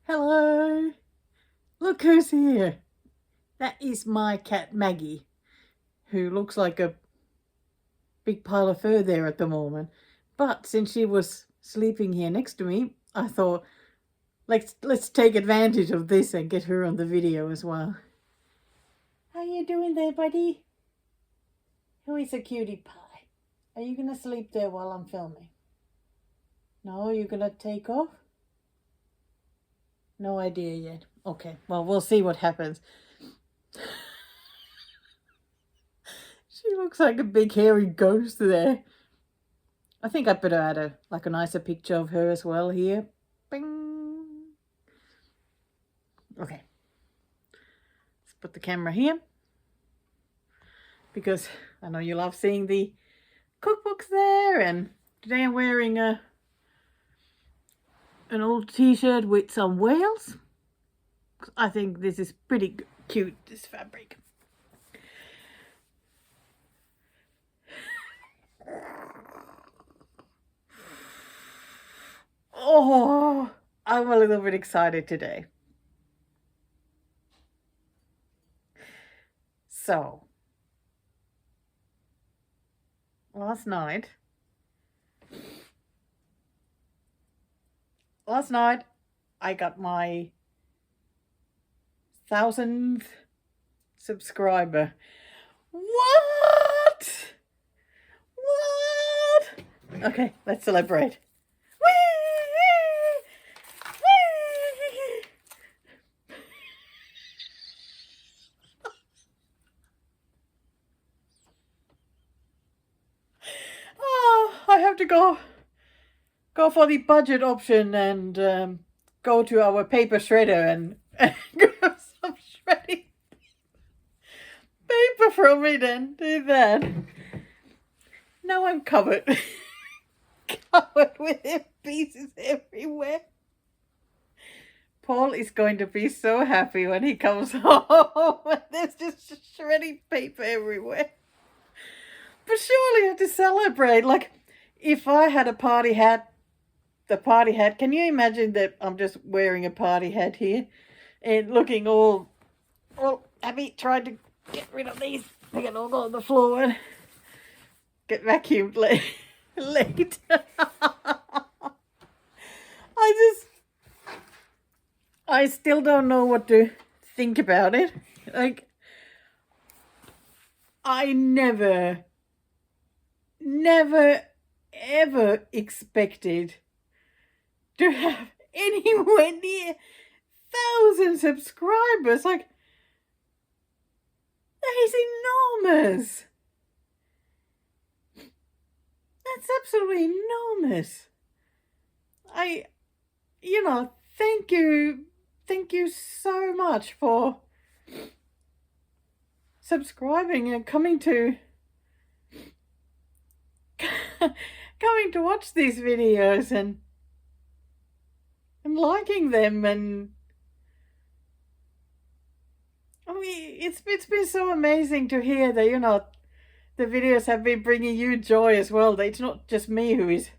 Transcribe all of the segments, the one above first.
Hello, look who's here. That is my cat Maggie, who looks like a big pile of fur there at the moment. But since she was sleeping here next to me, I thought let's take advantage of this and get her on the video as well. How you doing there, buddy? Who is a cutie pie? Are you gonna sleep there while I'm filming? No, you're gonna take off? No idea yet. Okay, well, we'll see what happens. She looks like a big hairy ghost there. I think I better add a nicer picture of her as well here. Bing. Okay. Let's put the camera here. Because I know you love seeing the cookbooks there, and today I'm wearing an old t-shirt with some whales. I think this is pretty cute, this fabric. Oh, I'm a little bit excited today. So, last night I got my 1,000th subscriber. What? Okay, let's celebrate. Oh, I have to go for the budget option and go to our paper shredder and grab some shredding paper from it and do that. Now I'm covered. Covered with pieces everywhere. Paul is going to be so happy when he comes home and there's just shredding paper everywhere. But surely I have to celebrate. Like, if I had a party hat, can you imagine that I'm just wearing a party hat here and looking all happy, trying to get rid of these. They can all go on the floor and get vacuumed later. I still don't know what to think about it. Like, I never, ever expected to have anywhere near 1,000 subscribers. Like, that is enormous. That's absolutely enormous. Thank you so much for subscribing and coming to watch these videos and liking them. And I mean, it's been so amazing to hear that the videos have been bringing you joy as well. That it's not just me who is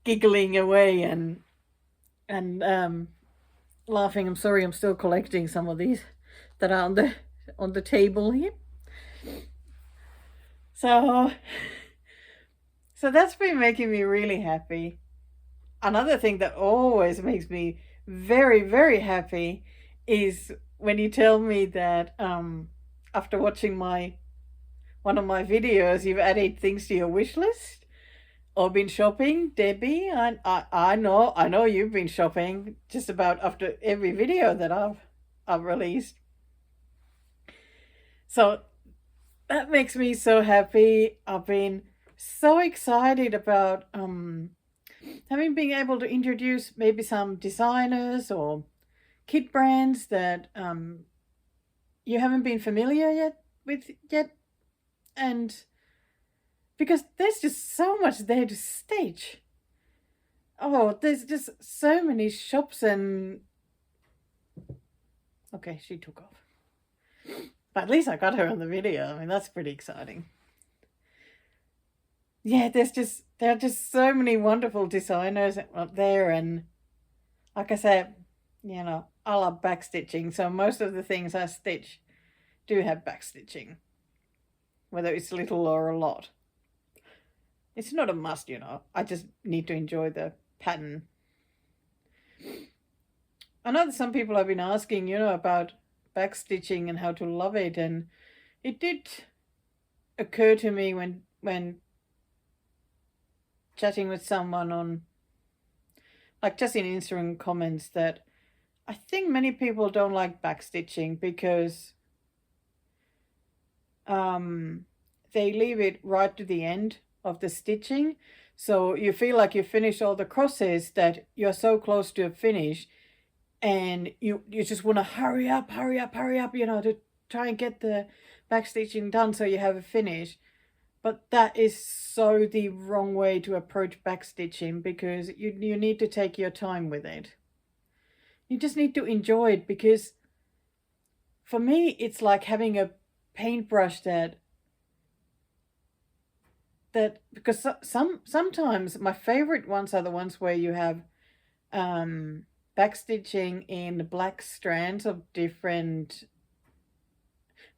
giggling away and laughing. I'm sorry, I'm still collecting some of these that are on the table here. So that's been making me really happy. Another thing that always makes me very, very happy is when you tell me that after watching one of my videos, you've added things to your wish list or been shopping. Debbie, I know you've been shopping just about after every video that I've released. So that makes me so happy. I've been so excited about being able to introduce maybe some designers or kit brands that you haven't been familiar with yet. And because there's just so much there to stitch. Oh, there's just so many shops and... Okay, she took off. But at least I got her on the video. I mean, that's pretty exciting. Yeah, there are just so many wonderful designers out there. And like I said, you know, I love backstitching, so most of the things I stitch do have backstitching, whether it's little or a lot. It's not a must, you know. I just need to enjoy the pattern. I know that some people have been asking, you know, about backstitching and how to love it, and it did occur to me when chatting with someone on, like, just in Instagram comments, that I think many people don't like backstitching because they leave it right to the end of the stitching, so you feel like you finish all the crosses, that you're so close to a finish, and you just want to hurry up, you know, to try and get the backstitching done so you have a finish. But that is so the wrong way to approach backstitching, because you need to take your time with it. You just need to enjoy it, because for me it's like having a paintbrush that because sometimes my favorite ones are the ones where you have backstitching in black strands of different,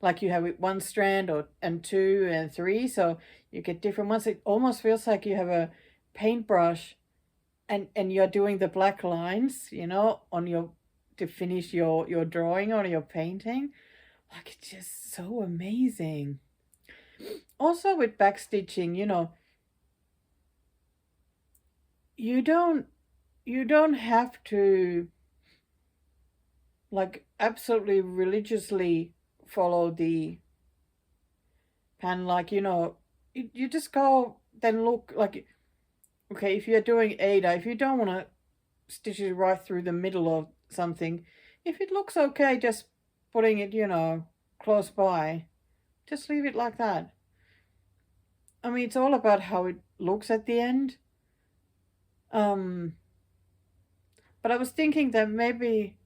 like you have one strand and two and three, so you get different ones. It almost feels like you have a paintbrush and you're doing the black lines, you know, on your, to finish your drawing or your painting. Like, it's just so amazing. Also with backstitching, you know, you don't have to, like, absolutely religiously follow the pattern. Like, you know, you just go, then look, like, okay, if you're doing Ada, if you don't want to stitch it right through the middle of something, if it looks okay just putting it, you know, close by, just leave it like that. I mean, it's all about how it looks at the end. But I was thinking that maybe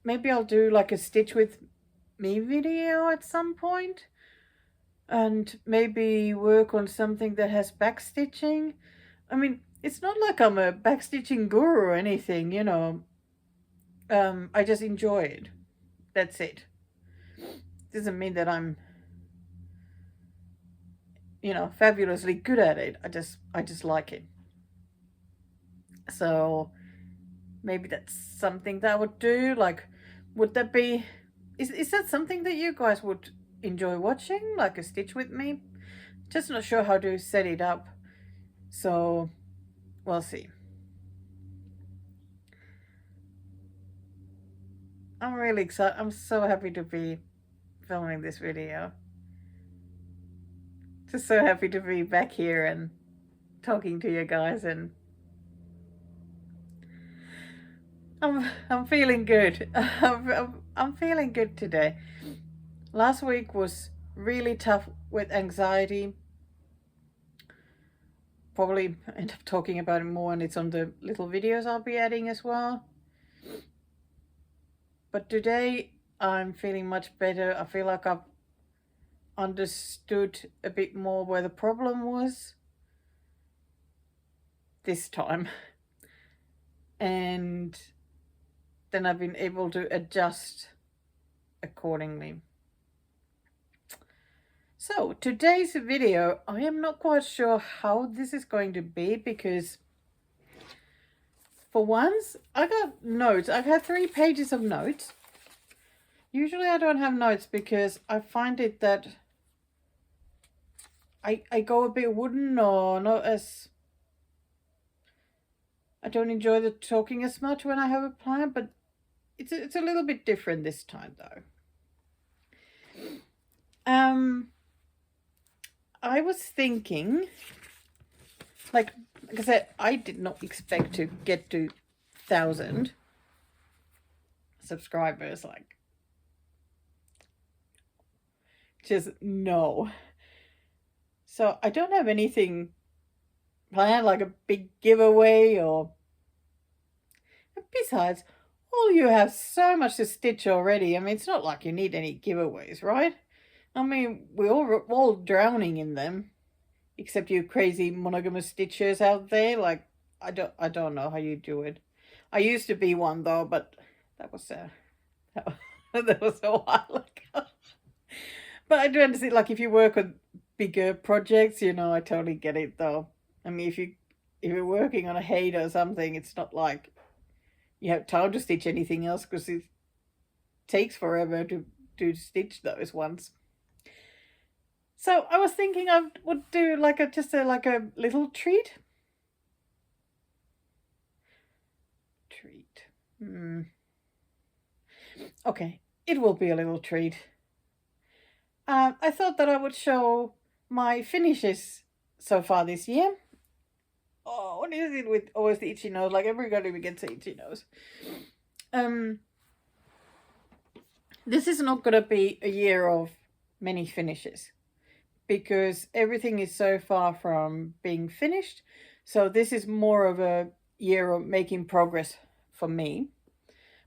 I'll do like a stitch with me video at some point, and maybe work on something that has backstitching. I mean, it's not like I'm a backstitching guru or anything, you know. I just enjoy it. That's it. Doesn't mean that I'm, you know, fabulously good at it. I just like it. So maybe that's something that I would do. Like, would that be, is that something that you guys would enjoy watching, like a stitch with me? Just not sure how to set it up, so we'll see. I'm really excited. I'm so happy to be filming this video. Just so happy to be back here and talking to you guys, and I'm feeling good. I'm feeling good today. Last week was really tough with anxiety. Probably end up talking about it more, and it's on the little videos I'll be adding as well. But today I'm feeling much better. I feel like I've understood a bit more where the problem was this time. And then I've been able to adjust accordingly. So today's video, I am not quite sure how this is going to be, because for once I got notes. I've had 3 pages of notes. Usually I don't have notes because I find it that I go a bit wooden, or not as, I don't enjoy the talking as much when I have a plan, but it's a little bit different this time though. I was thinking, like I said, I did not expect to get to 1,000 subscribers, like, just no. So I don't have anything planned, like a big giveaway, or, besides, all you have so much to stitch already. I mean, it's not like you need any giveaways, right? I mean, we're all drowning in them, except you crazy monogamous stitchers out there. Like, I don't know how you do it. I used to be one though, but that was that was a while ago. But I do understand, like if you work on bigger projects, you know, I totally get it though. I mean, if you're working on a head or something, it's not like you have time to stitch anything else because it takes forever to stitch those ones. So I was thinking I would do like like a little treat. Okay, it will be a little treat. I thought that I would show my finishes so far this year. Oh, what is it with always the itchy nose? Like everybody gets an itchy nose. This is not going to be a year of many finishes because everything is so far from being finished. So this is more of a year of making progress for me.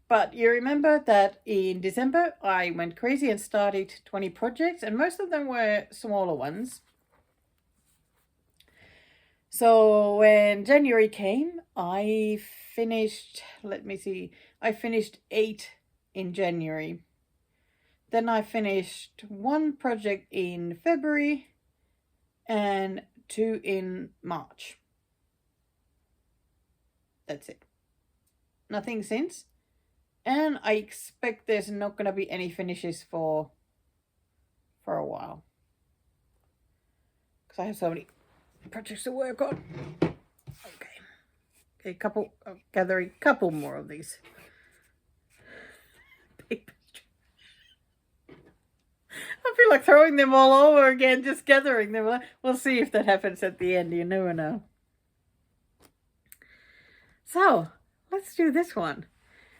But you remember that in December, I went crazy and started 20 projects, and most of them were smaller ones. So when January came, I finished, let me see, I finished 8 in January. Then I finished 1 project in February and 2 in March. That's it. Nothing since. And I expect there's not going to be any finishes for a while. Because I have so many projects to work on. Okay, gathering a couple more of these papers. I feel like throwing them all over again, just gathering them. We'll see if that happens at the end. You never know. So, let's do this one.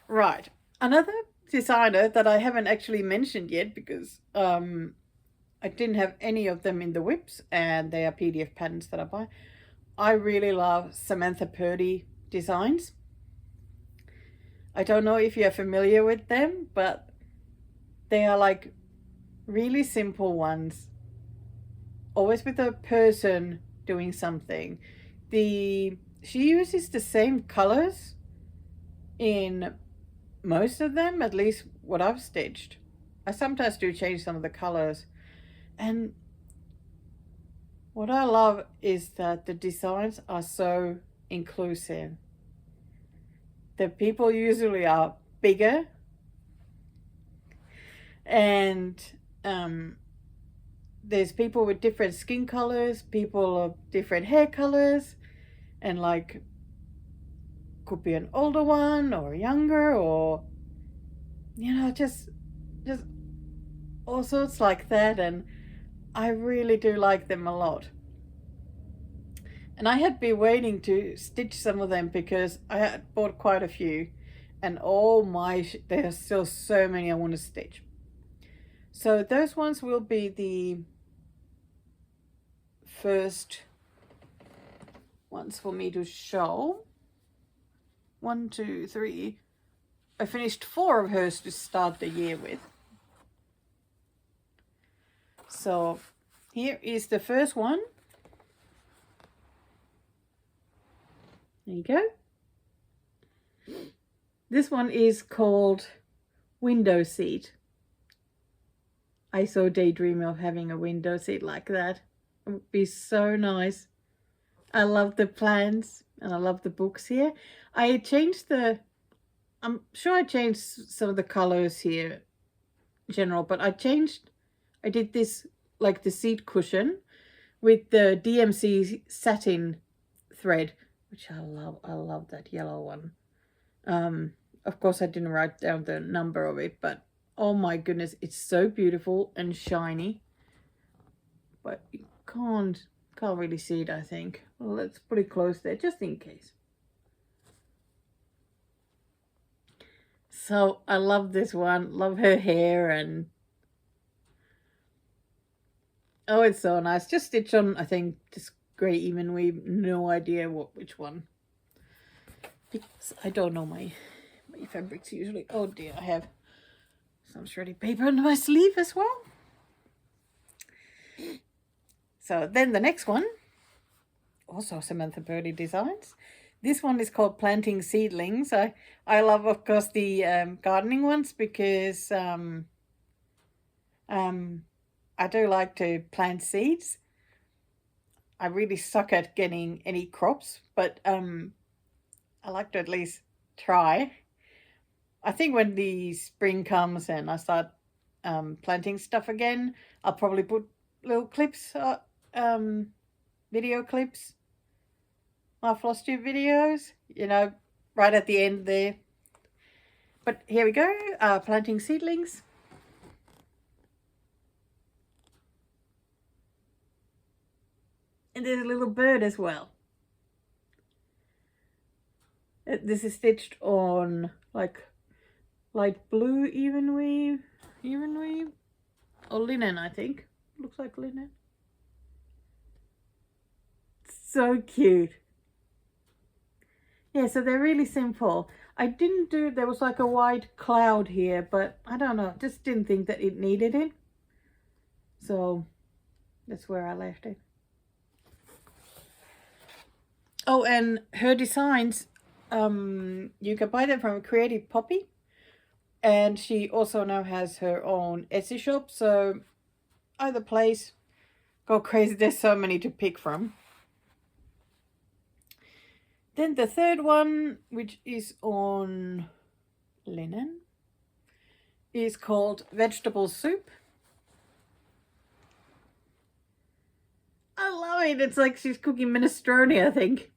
Right. Another designer that I haven't actually mentioned yet because I didn't have any of them in the whips and they are PDF patterns that I buy. I really love Samantha Purdy designs. I don't know if you're familiar with them, but they are like really simple ones. Always with a person doing something. She uses the same colors in most of them, at least what I've stitched. I sometimes do change some of the colors. And what I love is that the designs are so inclusive. The people usually are bigger and there's people with different skin colors, people of different hair colors, and like could be an older one or younger or you know just all sorts like that, and I really do like them a lot. And I had been waiting to stitch some of them because I had bought quite a few and there are still so many I want to stitch. So those ones will be the first ones for me to show. 1, 2, 3. I finished 4 of hers to start the year with. So here is the first one. There you go. This one is called Window Seat. I so daydream of having a window seat like that. It would be so nice. I love the plants and I love the books here. I'm sure I changed some of the colors here in general, but I did this like the seat cushion with the DMC satin thread, which I love. I love that yellow one. Of course I didn't write down the number of it, but oh my goodness, it's so beautiful and shiny. But you can't really see it, I think. Well, let's put it close there just in case. So I love this one, love her hair, and oh, it's so nice. Just stitch on, I think, just grey even weave, no idea which one. Because I don't know my fabrics usually. Oh dear, I have some shredded paper under my sleeve as well. So then the next one, also Samantha Purdy designs. This one is called Planting Seedlings. I love, of course, the gardening ones because I do like to plant seeds. I really suck at getting any crops, but I like to at least try. I think when the spring comes and I start planting stuff again, I'll probably put little clips, video clips, my Flosstube videos, you know, right at the end there. But here we go, planting seedlings. And there's a little bird as well. This is stitched on like light blue even weave, or linen, I think. Looks like linen. So cute. Yeah, so they're really simple. I didn't do, there was like a white cloud here, but I don't know, just didn't think that it needed it. So that's where I left it. Oh, and her designs, you can buy them from Creative Poppy. And she also now has her own Etsy shop. So either place, go crazy. There's so many to pick from. Then the third one, which is on linen, is called Vegetable Soup. I love it. It's like she's cooking minestrone, I think.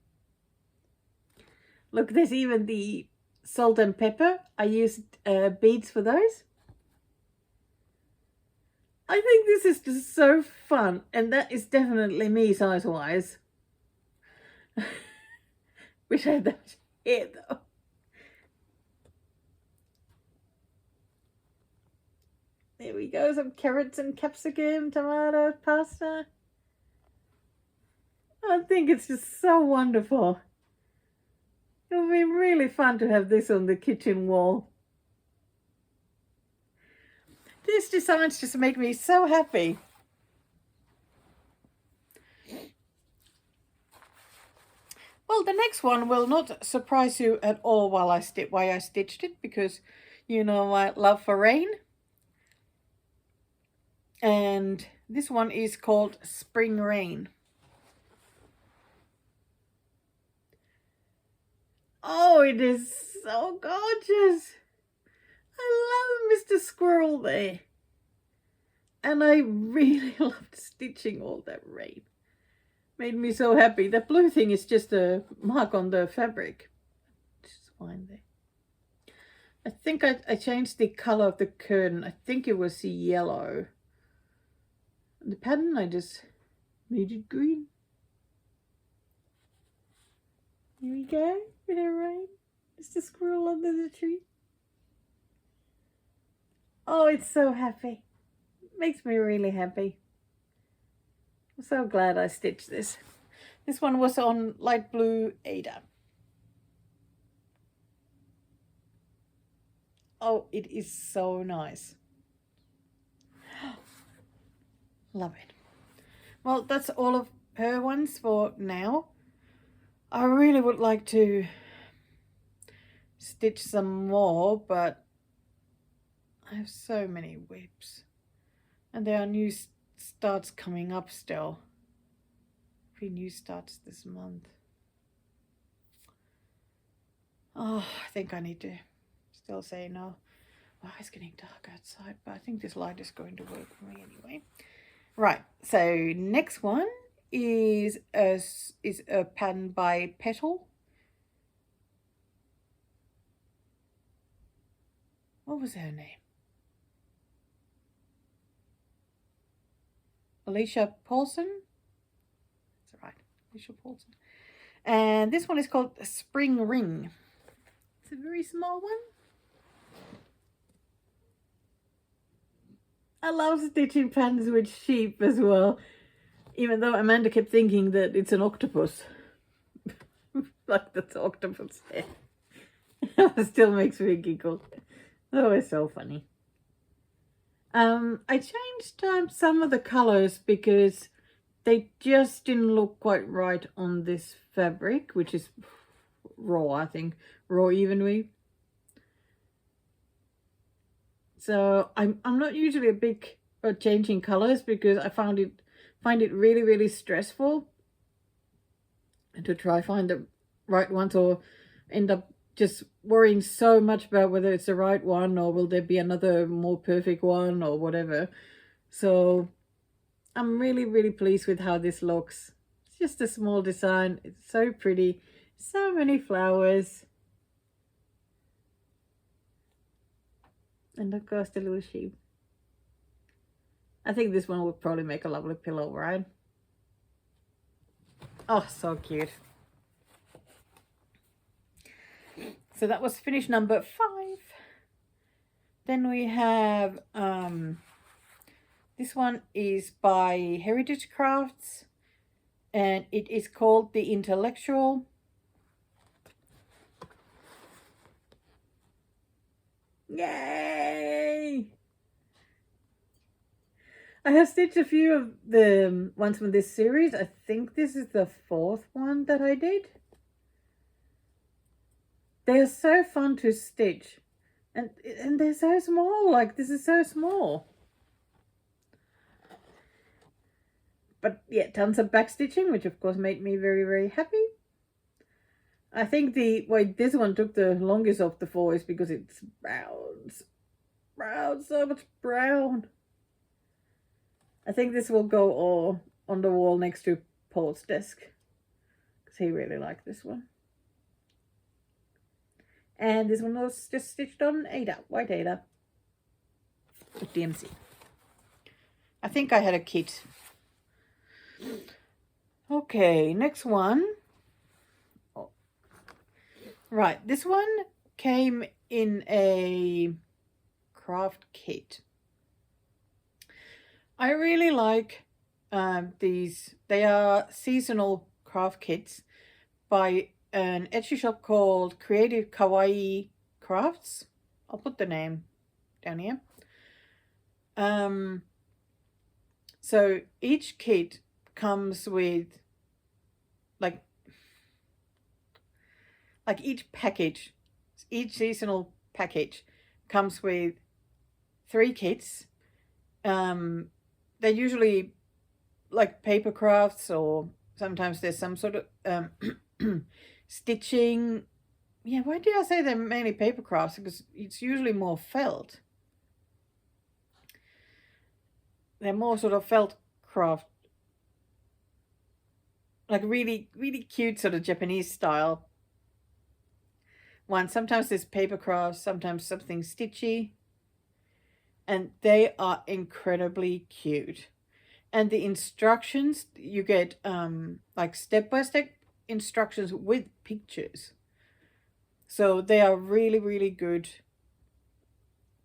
Look, there's even the salt and pepper. I used beads for those. I think this is just so fun, and that is definitely me size-wise. Wish I had that much hair though. There we go, some carrots and capsicum, tomato, pasta. I think it's just so wonderful. It'll be really fun to have this on the kitchen wall. These designs just make me so happy. Well, the next one will not surprise you at all why I stitched it, because you know my love for rain. And this one is called Spring Rain. Oh, it is so gorgeous. I love Mr. Squirrel there. And I really loved stitching all that rain. Made me so happy. That blue thing is just a mark on the fabric. Just fine there. I think I changed the color of the curtain. I think it was yellow. The pattern, I just made it green. Here we go, bit of rain. Just a squirrel under the tree. Oh, it's so happy. It makes me really happy. I'm so glad I stitched this. This one was on light blue Ada. Oh, it is so nice. Love it. Well, that's all of her ones for now. I really would like to stitch some more, but I have so many whips. And there are new starts coming up still. 3 new starts this month. Oh, I think I need to still say no. Oh, it's getting dark outside, but I think this light is going to work for me anyway. Right, so next one is a pattern by Petal. What was her name? Alicia Paulson. That's right, Alicia Paulson. And this one is called Spring Ring. It's a very small one. I love stitching patterns with sheep as well, even though Amanda kept thinking that it's an octopus. Like that's octopus hair. It still makes me giggle. Oh, it's so funny. I changed some of the colors because they just didn't look quite right on this fabric, which is raw, I think. Raw even weave. So I'm not usually a big changing colors because I find it really, really stressful to try find the right ones, or end up just worrying so much about whether it's the right one or will there be another more perfect one or whatever. So I'm really, really pleased with how this looks. It's just a small design. It's so pretty. So many flowers. And of course the little sheep. I think this one would probably make a lovely pillow, right? Oh, so cute. So that was finish number 5. Then we have this one is by Heritage Crafts, and it is called The Intellectual. Yay! I have stitched a few of the ones from this series. I think this is the 4th one that I did. They are so fun to stitch, and they're so small. Like, this is so small. But yeah, tons of back stitching, which of course made me very, very happy. I think this one took the longest of the 4 is because it's brown, so much brown. I think this will go all on the wall next to Paul's desk, because he really liked this one. And this one was just stitched on Ada, white Ada, with DMC. I think I had a kit. Okay, next one. Oh. Right, this one came in a craft kit. I really like these. They are seasonal craft kits by an Etsy shop called Creative Kawaii Crafts. I'll put the name down here. So each kit comes with like each package, each seasonal package comes with 3 kits. They're usually like paper crafts, or sometimes there's some sort of stitching. Yeah, why did I say they're mainly paper crafts? Because it's usually more felt. They're more sort of felt craft, like really, really cute sort of Japanese style one. Sometimes there's paper crafts, sometimes something stitchy, and they are incredibly cute. And the instructions, you get like step-by-step instructions with pictures. So they are really, really good.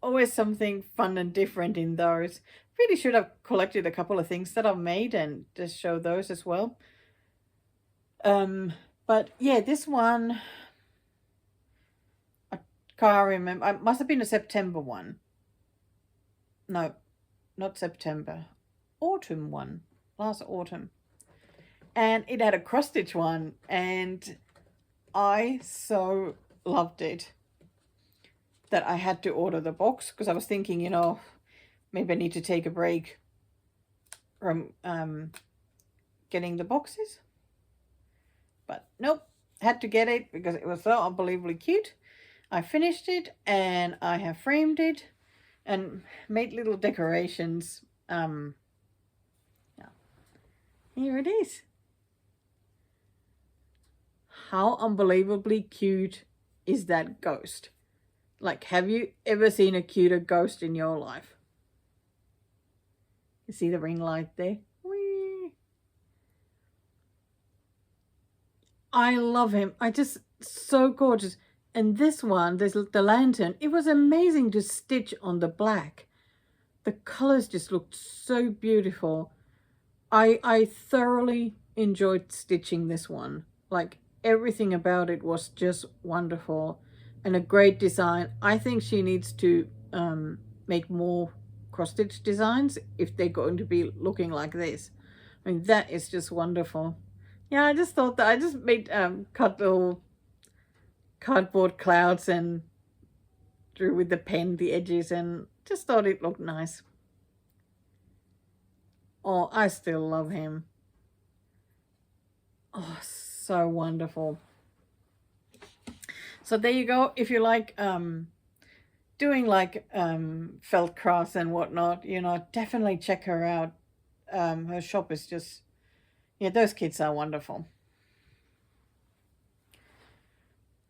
Always something fun and different in those. Really should have collected a couple of things that I've made and just show those as well. But yeah, this one, I can't remember. It must have been a September one. No, not September. Autumn one. Last autumn. And it had a cross stitch one, and I so loved it that I had to order the box, because I was thinking, you know, maybe I need to take a break from getting the boxes. But nope, had to get it because it was so unbelievably cute. I finished it and I have framed it and made little decorations. Yeah. Here it is. How unbelievably cute is that ghost? Like, have you ever seen a cuter ghost in your life? You see the ring light there? Whee! I love him. So gorgeous. And this one, the lantern, it was amazing to stitch on the black. The colors just looked so beautiful. I thoroughly enjoyed stitching this one. Like, everything about it was just wonderful and a great design. I think she needs to make more cross-stitch designs if they're going to be looking like this. I mean, that is just wonderful. Yeah, I just thought that I just made cut little cardboard clouds and drew with the pen the edges, and just thought it looked nice. Oh, I still love him. Oh, so wonderful. So there you go. If you like doing like felt crafts and whatnot, you know, definitely check her out. Her shop is just, yeah, those kids are wonderful.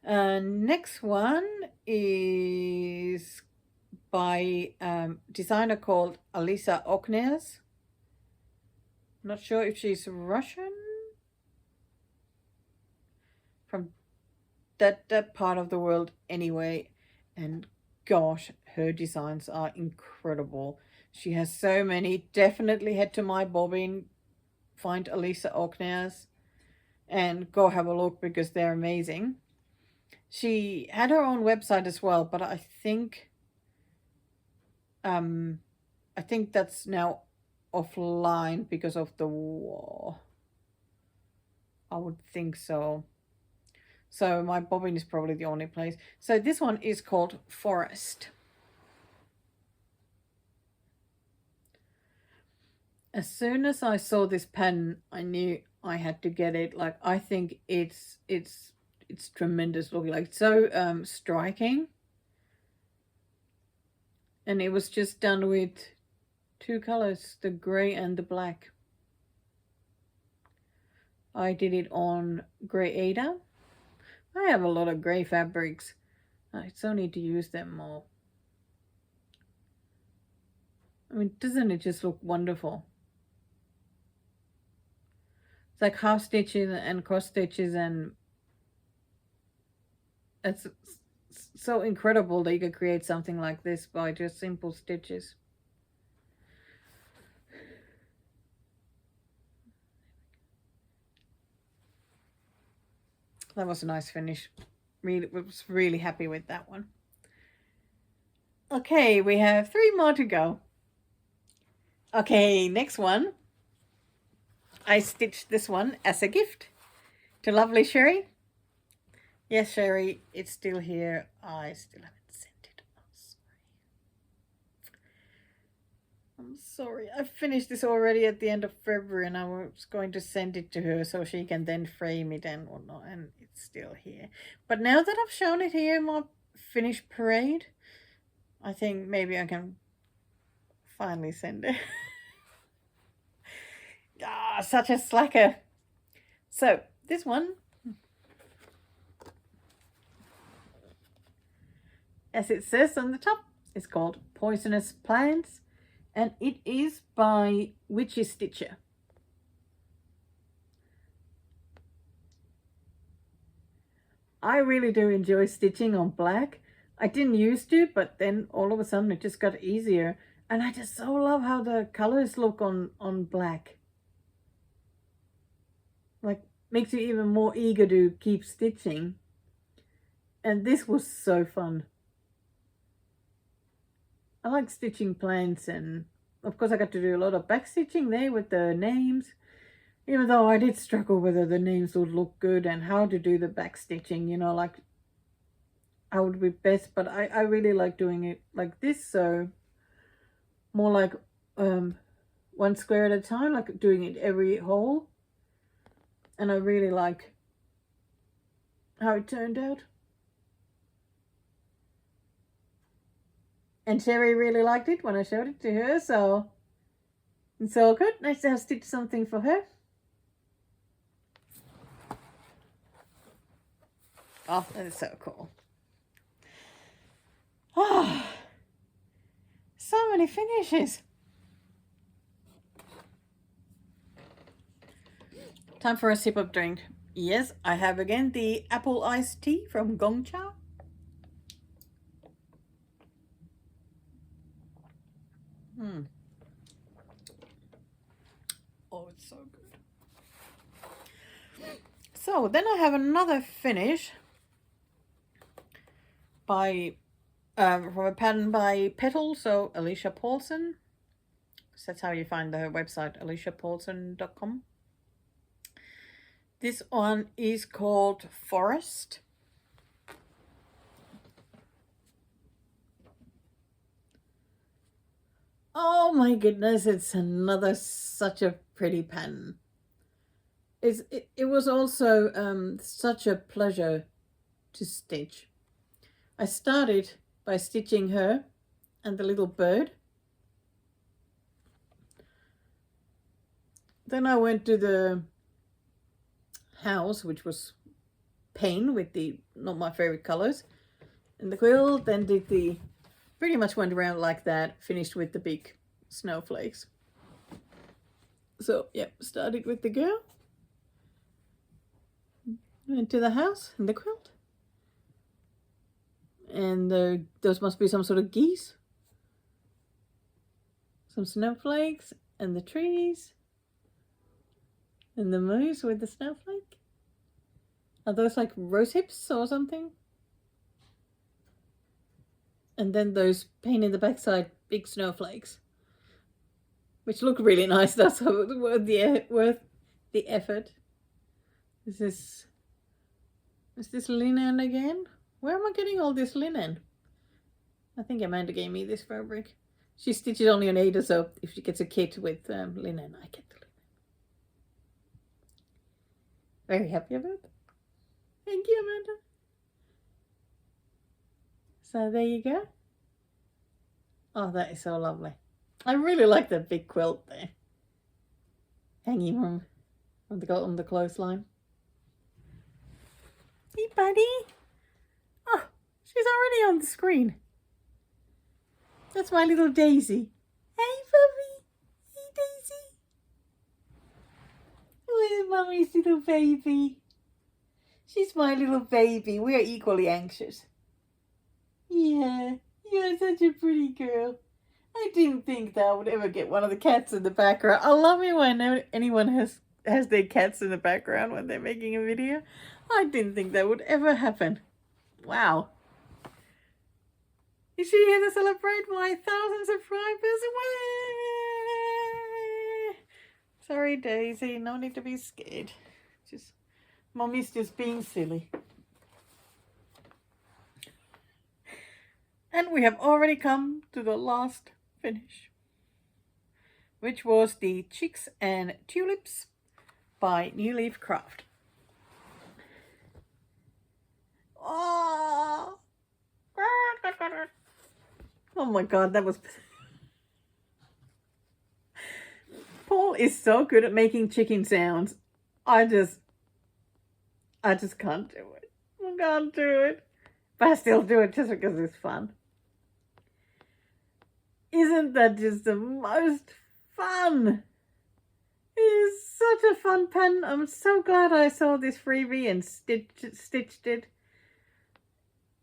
Next one is by designer called Alisa Oknes. Not sure if she's Russian, from that part of the world anyway. And gosh, her designs are incredible. She has so many. Definitely head to my bobbin, find Alisa Oknes, and go have a look because they're amazing. She had her own website as well, but I think that's now offline because of the war. I would think so. So my bobbin is probably the only place. So this one is called Forest. As soon as I saw this pen, I knew I had to get it. Like, I think it's tremendous looking, like so striking. And it was just done with two colors, the gray and the black. I did it on Grey Ada. I have a lot of grey fabrics. I still need to use them more. I mean, doesn't it just look wonderful? It's like half stitches and cross stitches, and it's so incredible that you could create something like this by just simple stitches. That was a nice finish. Was really happy with that one. Okay, we have 3 more to go. Okay, next one. I stitched this one as a gift to lovely Sherry. Yes, Sherry, it's still here. I still haven't sent it. I'm sorry. I finished this already at the end of February, and I was going to send it to her so she can then frame it and whatnot, and it's still here. But now that I've shown it here in my finished parade, I think maybe I can finally send it. Ah, such a slacker. So this one, as it says on the top, is called Poisonous Plants, and it is by Witchy Stitcher. I really do enjoy stitching on black. I didn't used to, but then all of a sudden it just got easier, and I just so love how the colors look on black. Like, makes you even more eager to keep stitching. And this was so fun. I like stitching plants, and of course I got to do a lot of back stitching there with the names, even though I did struggle whether the names would look good and how to do the back stitching, you know, like how would be best. But I really like doing it like this, so more like one square at a time, like doing it every hole. And I really like how it turned out. And Sherry really liked it when I showed it to her, so it's all good. Nice to have stitched something for her. Oh, that is so cool. Oh, so many finishes. Time for a sip of drink. Yes, I have again the apple iced tea from Gongcha. Oh, it's so good. So then I have another finish by from a pattern by Petal, so Alicia Paulson. So that's how you find her website, aliciapaulson.com. This one is called Forest. my goodness, it's another such a pretty pattern. It was also such a pleasure to stitch. I started by stitching her and the little bird. Then I went to the house, which was pain with the not my favorite colors, and the quilt. Then did the pretty much went around like that, finished with the big snowflakes. So yep, started with the girl, went to the house and the quilt, and those must be some sort of geese, some snowflakes, and the trees, and the moose with the snowflake. Are those like rose hips or something? And then those paint in the backside big snowflakes, which look really nice. That's worth the effort. Is this linen again? Where am I getting all this linen? I think Amanda gave me this fabric. She stitches only on Ada, so if she gets a kit with linen, I get the linen. Very happy about that. Thank you, Amanda. So there you go. Oh, that is so lovely. I really like that big quilt there, hanging on the clothesline. Hey, buddy. Oh, she's already on the screen. That's my little Daisy. Hey, puppy. Hey, Daisy. Where's Mummy's little baby? She's my little baby. We are equally anxious. Yeah, you're such a pretty girl. I didn't think that I would ever get one of the cats in the background. I love it when anyone has their cats in the background when they're making a video. I didn't think that would ever happen. Wow. Is she here to celebrate my 1,000 subscribers? Away! Sorry, Daisy. No need to be scared. Mommy's just being silly. And we have already come to the last finish, which was the Chicks and Tulips by New Leaf Craft. Oh my god, that was... Paul is so good at making chicken sounds. I just can't do it. I can't do it. But I still do it just because it's fun. Isn't that just the most fun? It is such a fun pen. I'm so glad I saw this freebie and stitched it.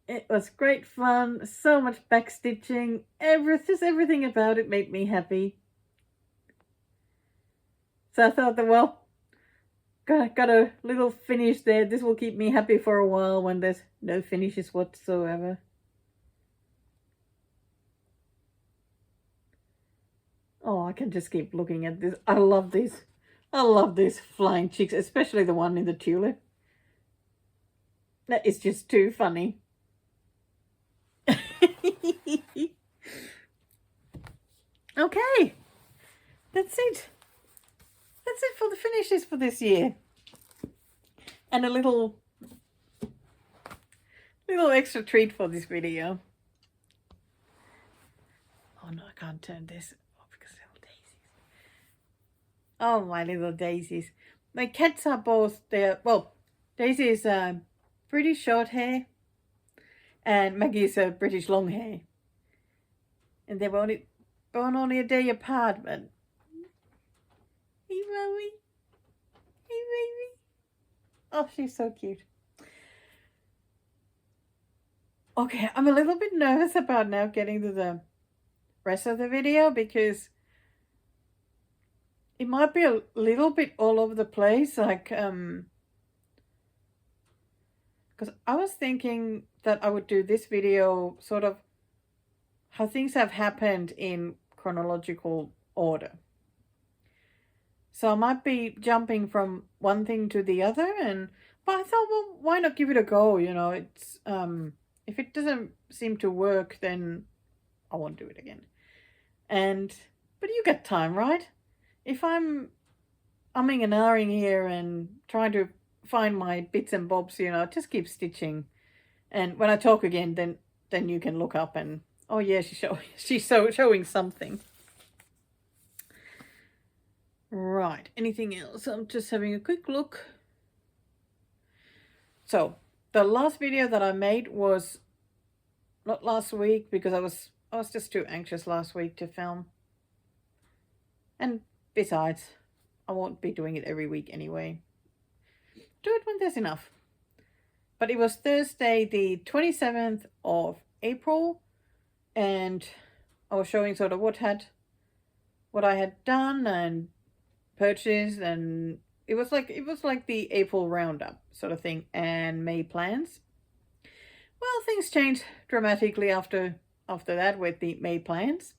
It was great fun. So much backstitching. Everything about it made me happy. So I thought that, well, got a little finish there. This will keep me happy for a while when there's no finishes whatsoever. Oh, I can just keep looking at this. I love this. I love these flying chicks, especially the one in the tulip. That is just too funny. Okay, that's it. That's it for the finishes for this year. And a little extra treat for this video. Oh no, I can't turn this off because they're daisies. Oh, my little daisies. My cats are both there. Well, Daisy is British short hair and Maggie is a British long hair. And they were born only a day apart, but... Hey, mommy. Hey, baby. Oh, she's so cute. Okay, I'm a little bit nervous about now getting to the rest of the video because it might be a little bit all over the place, like because I was thinking that I would do this video sort of how things have happened in chronological order. So I might be jumping from one thing to the other, but I thought, well, why not give it a go? You know, it's if it doesn't seem to work, then I won't do it again. And But you get time, right? If I'm umming and ahhing here and trying to find my bits and bobs, you know, just keep stitching. And when I talk again, then you can look up and, oh yeah, she's showing something. Right, anything else? I'm just having a quick look. So the last video that I made was not last week because I was just too anxious last week to film. And besides, I won't be doing it every week anyway. Do it when there's enough. But it was Thursday the 27th of April, and I was showing sort of what I had done and purchased, and it was like the April roundup sort of thing and May plans. Well, things changed dramatically after that with the May plans,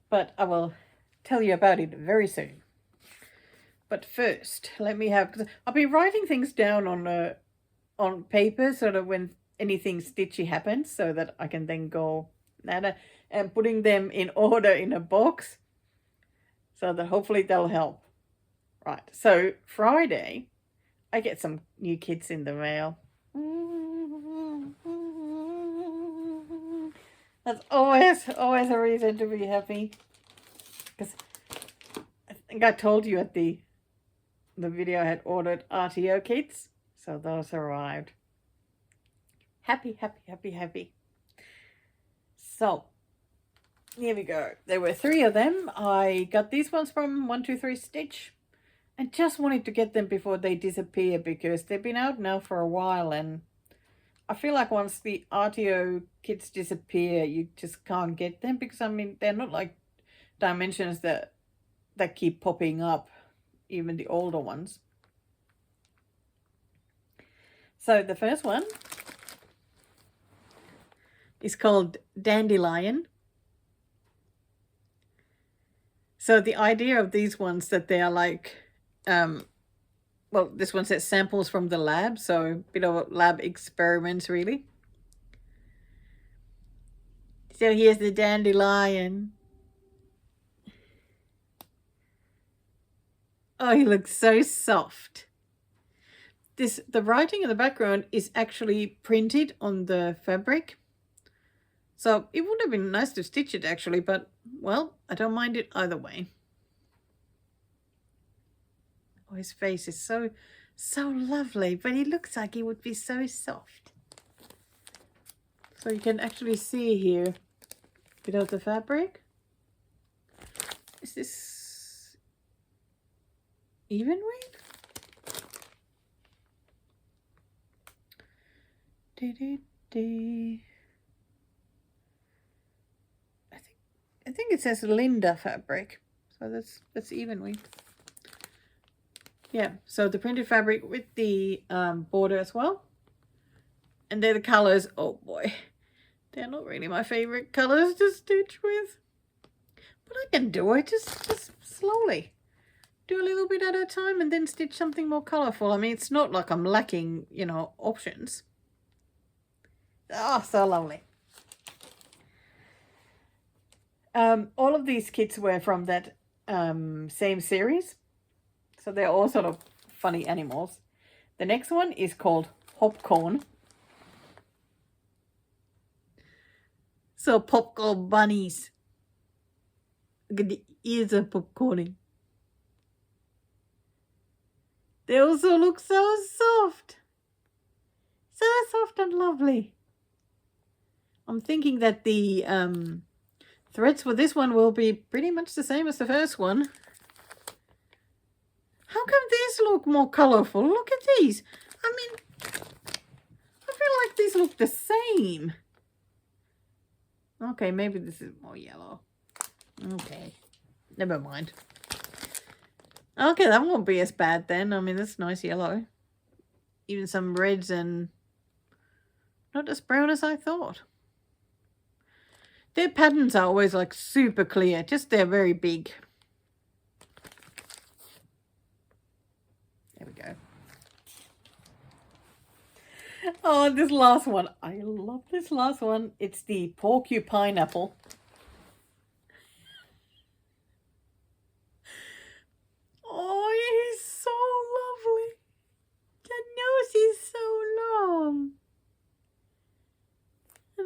but I will tell you about it very soon. But first, let me have, I've been writing things down on paper, sort of when anything stitchy happens, so that I can then go and putting them in order in a box, so that hopefully they'll help. Right, so Friday, I get some new kits in the mail. That's always a reason to be happy, because I think I told you at the video I had ordered RTO kits, so those arrived. Happy, happy, happy, happy. So here we go. There were 3 of them. I got these ones from 123 Stitch, and just wanted to get them before they disappear because they've been out now for a while, and I feel like once the RTO kits disappear, you just can't get them, because I mean they're not like dimensions that keep popping up, even the older ones. So the first one is called Dandelion. So the idea of these ones, that they are like, well, this one says samples from the lab, so a bit of lab experiments really. So here's the dandelion. Oh, he looks so soft. The writing in the background is actually printed on the fabric. So it would have been nice to stitch it actually, but well, I don't mind it either way. Oh, his face is so lovely, but he looks like he would be so soft. So you can actually see here a bit of the fabric. Is this even weight? I think it says Linda fabric, so that's even weight. Yeah, so the printed fabric with the border as well, and they're the colors. Oh boy, they're not really my favorite colors to stitch with, but I can do it just slowly. Do a little bit at a time and then stitch something more colorful. I mean, it's not like I'm lacking, you know, options. Oh, so lovely. All of these kits were from that same series, so they're all sort of funny animals. The next one is called Popcorn. So popcorn bunnies. Look at the ears of popcorning. They also look so soft. So soft and lovely. I'm thinking that the threads for this one will be pretty much the same as the first one. How come these look more colorful? Look at these. I mean, I feel like these look the same. Okay, maybe this is more yellow. Okay, never mind. Okay, that won't be as bad then. I mean, that's nice yellow. Even some reds, and not as brown as I thought. Their patterns are always like super clear, just they're very big. There we go. Oh, this last one. I love this last one. It's the porcupine apple.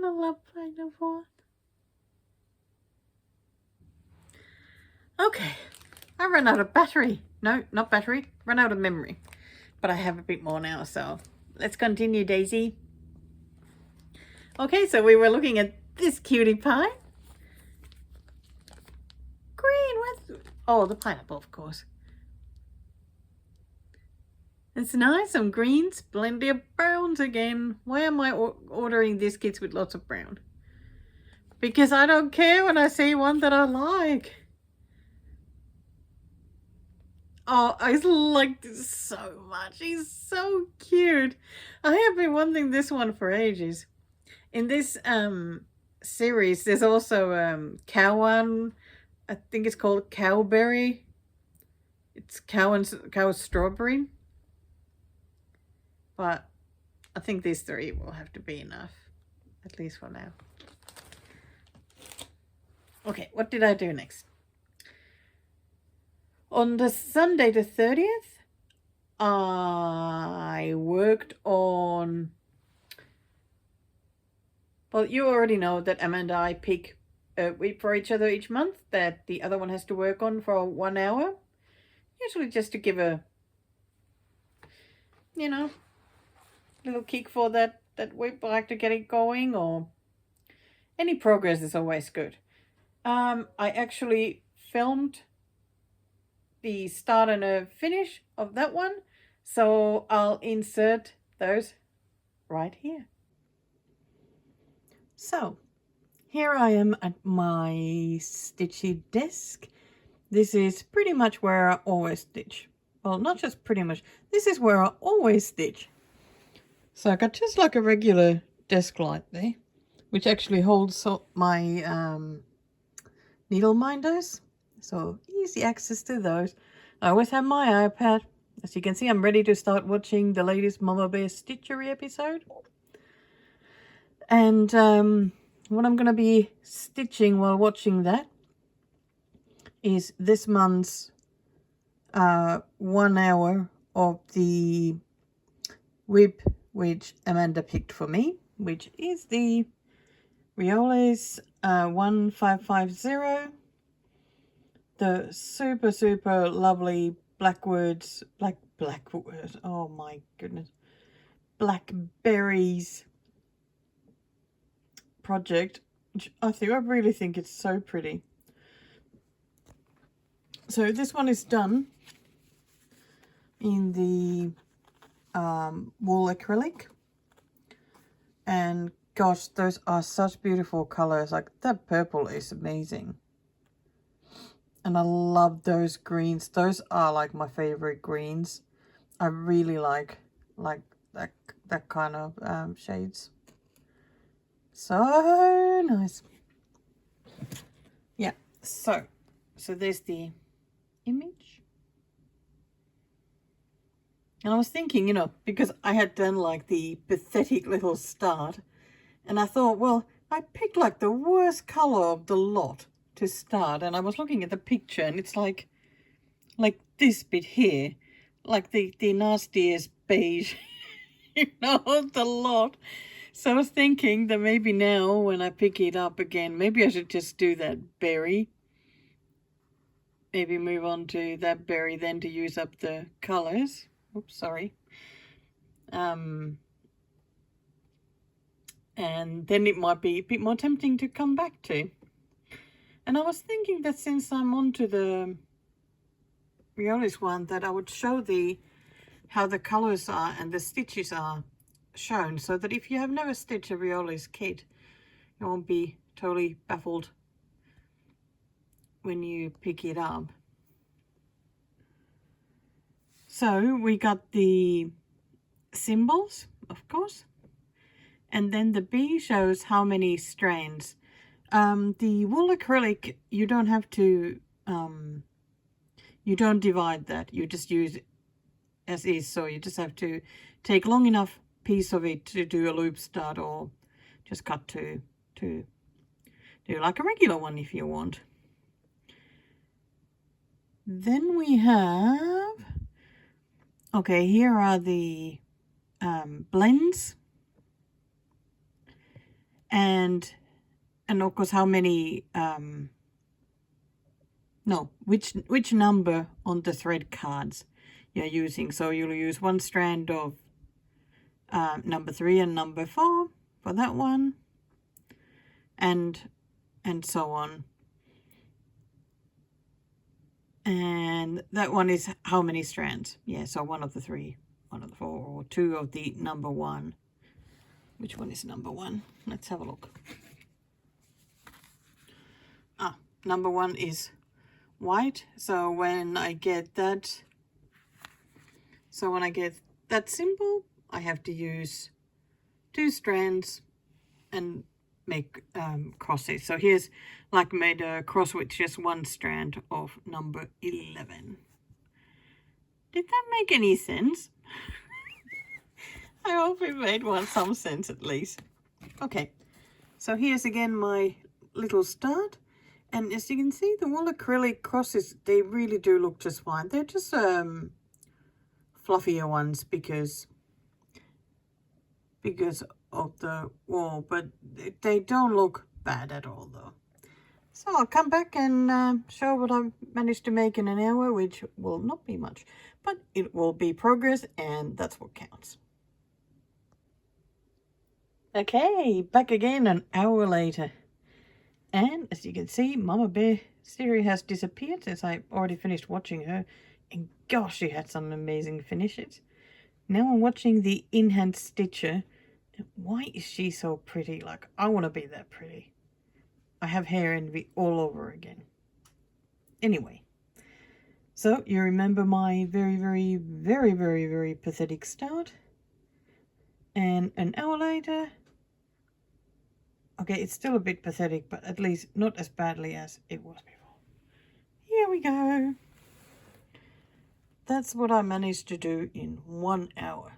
I love pineapple. Okay, I ran out of battery. No, not battery. Ran out of memory. But I have a bit more now, so let's continue, Daisy. Okay, so we were looking at this cutie pie. Green, what's... Oh, the pineapple, of course. It's nice, some greens, plenty of browns again. Why am I ordering these kits with lots of brown? Because I don't care when I see one that I like. Oh, I like this so much. He's so cute. I have been wanting this one for ages. In this series, there's also cow one. I think it's called Cowberry. It's cow strawberry. But I think these three will have to be enough, at least for now. Okay, what did I do next? On the Sunday the 30th, I worked on... Well, you already know that Amanda and I pick a week for each other each month that the other one has to work on for 1 hour. Usually just to give a, you know, little kick for that week, like to get it going, or any progress is always good. I actually filmed the start and a finish of that one, so I'll insert those right here. So here I am at my stitchy desk. This is pretty much where I always stitch. Well, not just pretty much, this is where I always stitch. So I got just like a regular desk light there, which actually holds my needle minders. So easy access to those. I always have my iPad. As you can see, I'm ready to start watching the latest Mama Bear Stitchery episode. And what I'm going to be stitching while watching that is this month's 1 hour of the whip which Amanda picked for me, which is the Rioles 1550. The super lovely blackbirds, oh my goodness, blackberries project, which I really think it's so pretty. So this one is done in the wool acrylic, and gosh, those are such beautiful colors. Like that purple is amazing. And I love those greens. Those are like my favorite greens. I really like that kind of shades. So nice. Yeah. So there's the image. And I was thinking, you know, because I had done like the pathetic little start, and I thought, well, I picked like the worst color of the lot to start, and I was looking at the picture, and it's like this bit here, like the nastiest beige, you know, of the lot. So I was thinking that maybe now when I pick it up again, maybe I should just do that berry. Maybe move on to that berry then to use up the colors. Oops, sorry. And then it might be a bit more tempting to come back to. And I was thinking that since I'm onto the Rioles one, that I would show how the colors are and the stitches are shown, so that if you have never stitched a Rioles kit, you won't be totally baffled when you pick it up. So we got the symbols, of course, and then the B shows how many strands. The wool acrylic, you don't have to, you don't divide that, you just use it as is, so you just have to take long enough piece of it to do a loop start, or just cut to do like a regular one if you want. Then we have, okay, here are the blends, and of course how many no, which number on the thread cards you're using. So you'll use one strand of number 3 and number 4 for that one, and so on. And that one is how many strands? Yeah, so one of the 3, one of the 4, or 2 of the number 1. Which one is number 1? Let's have a look. Number 1 is white. So when I get that, symbol, I have to use 2 strands and make crosses. So here's like made a cross with just 1 strand of number 11. Did that make any sense? I hope it made some sense at least. Okay, so here's again my little start. And as you can see, the wool acrylic crosses, they really do look just fine. They're just fluffier ones because of the wool, but they don't look bad at all though. So I'll come back and show what I've managed to make in an hour, which will not be much, but it will be progress, and that's what counts. Okay, back again an hour later. And as you can see, Mama Bear Siri has disappeared since I already finished watching her. And gosh, she had some amazing finishes. Now I'm watching the in-hand stitcher. Why is she so pretty? Like, I want to be that pretty. I have hair envy all over again. Anyway, so you remember my very, very, very, very, very pathetic start. And an hour later... Okay, it's still a bit pathetic, but at least not as badly as it was before. Here we go. That's what I managed to do in 1 hour.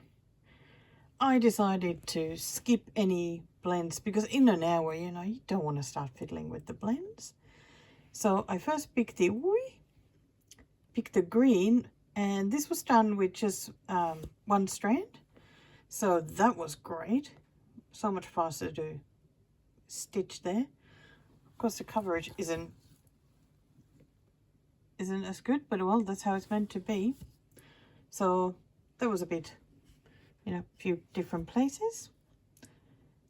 I decided to skip any blends because in an hour, you know, you don't want to start fiddling with the blends. So I first picked the green, and this was done with just 1 strand. So that was great. So much faster to stitch there. Of course the coverage isn't as good, but well, that's how it's meant to be. So that was a bit, you know, a few different places.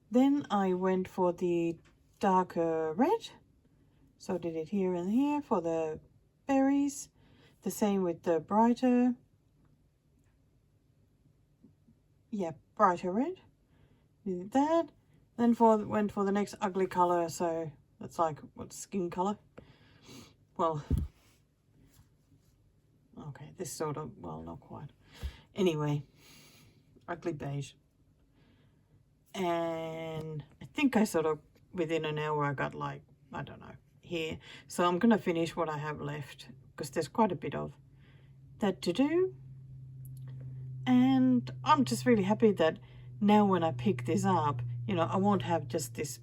Then I went for the darker red, so I did it here and here for the berries. The same with the brighter red. Did that. Then went for the next ugly color, so that's like, what, skin color? Well, okay, this sort of, well, not quite. Anyway, ugly beige. And I think I sort of, within an hour, I got like, I don't know, here. So I'm going to finish what I have left because there's quite a bit of that to do. And I'm just really happy that now when I pick this up, you know, I won't have just this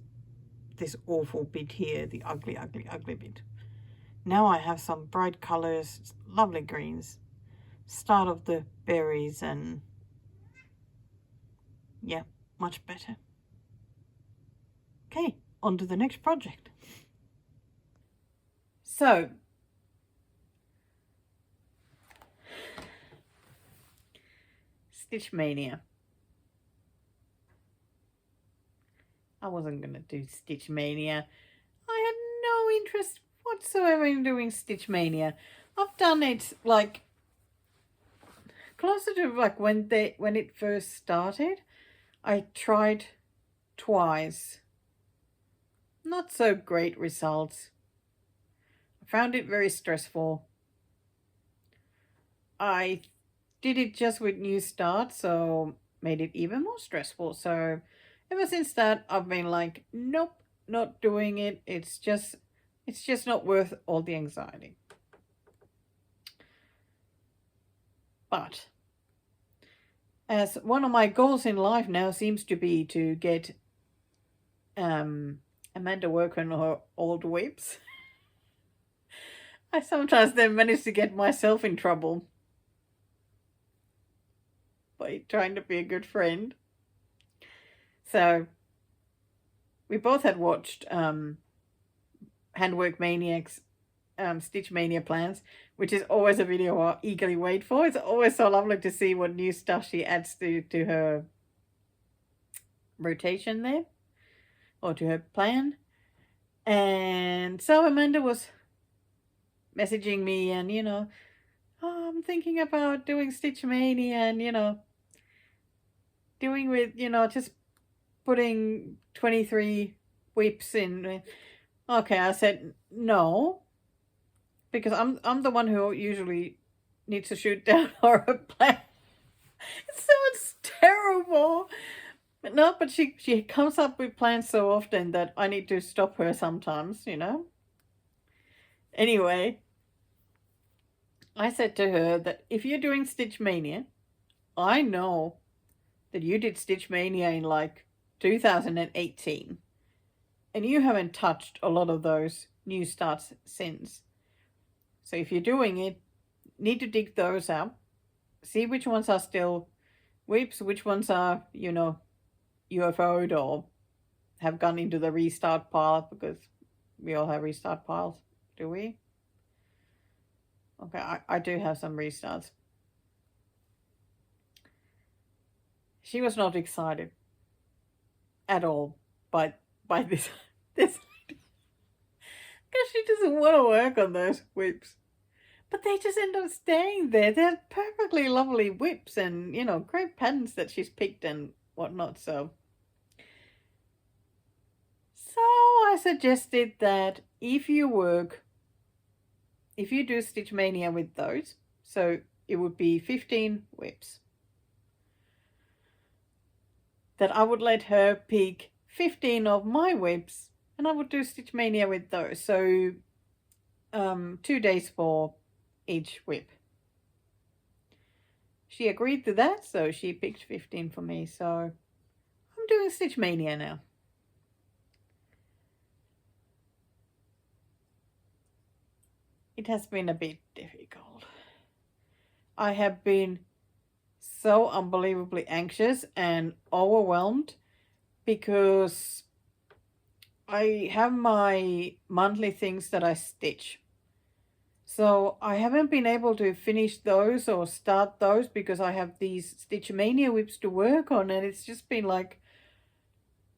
awful bit here, the ugly, ugly, ugly bit. Now I have some bright colors, lovely greens, start of the berries, and yeah, much better. Okay, on to the next project. So, StitchMaynia. I wasn't going to do StitchMaynia. I had no interest whatsoever in doing StitchMaynia. I've done it like closer to like when it first started. I tried twice. Not so great results. I found it very stressful. I did it just with new start, so made it even more stressful. So ever since that, I've been like, nope, not doing it. It's just not worth all the anxiety. But as one of my goals in life now seems to be to get Amanda work on her old whips, I sometimes then manage to get myself in trouble by trying to be a good friend. So we both had watched Handwork Maniacs StitchMaynia plans, which is always a video I eagerly wait for. It's always so lovely to see what new stuff she adds to her rotation there, or to her plan. And so Amanda was messaging me and, you know, oh, I'm thinking about doing StitchMaynia and, you know, doing with, you know, just putting 23 whips in. Okay, I said no, because I'm the one who usually needs to shoot down horror plan. It sounds terrible. But no, but she comes up with plans so often that I need to stop her sometimes, you know. Anyway, I said to her that if you're doing StitchMaynia, I know that you did StitchMaynia in like 2018. And you haven't touched a lot of those new starts since. So if you're doing it, need to dig those out. See which ones are still whips, which ones are, you know, UFO'd or have gone into the restart pile, because we all have restart piles, do we? Okay, I do have some restarts. She was not excited at all by this because she doesn't want to work on those whips. But they just end up staying there. They're perfectly lovely whips and, you know, great patterns that she's picked and whatnot. So I suggested that if you do StitchMaynia with those, so it would be 15 whips, that I would let her pick 15 of my whips and I would do StitchMaynia with those. So 2 days for each whip. She agreed to that, so she picked 15 for me. So I'm doing StitchMaynia now. It has been a bit difficult. I have been so unbelievably anxious and overwhelmed because I have my monthly things that I stitch. So I haven't been able to finish those or start those because I have these StitchMaynia whips to work on, and it's just been like,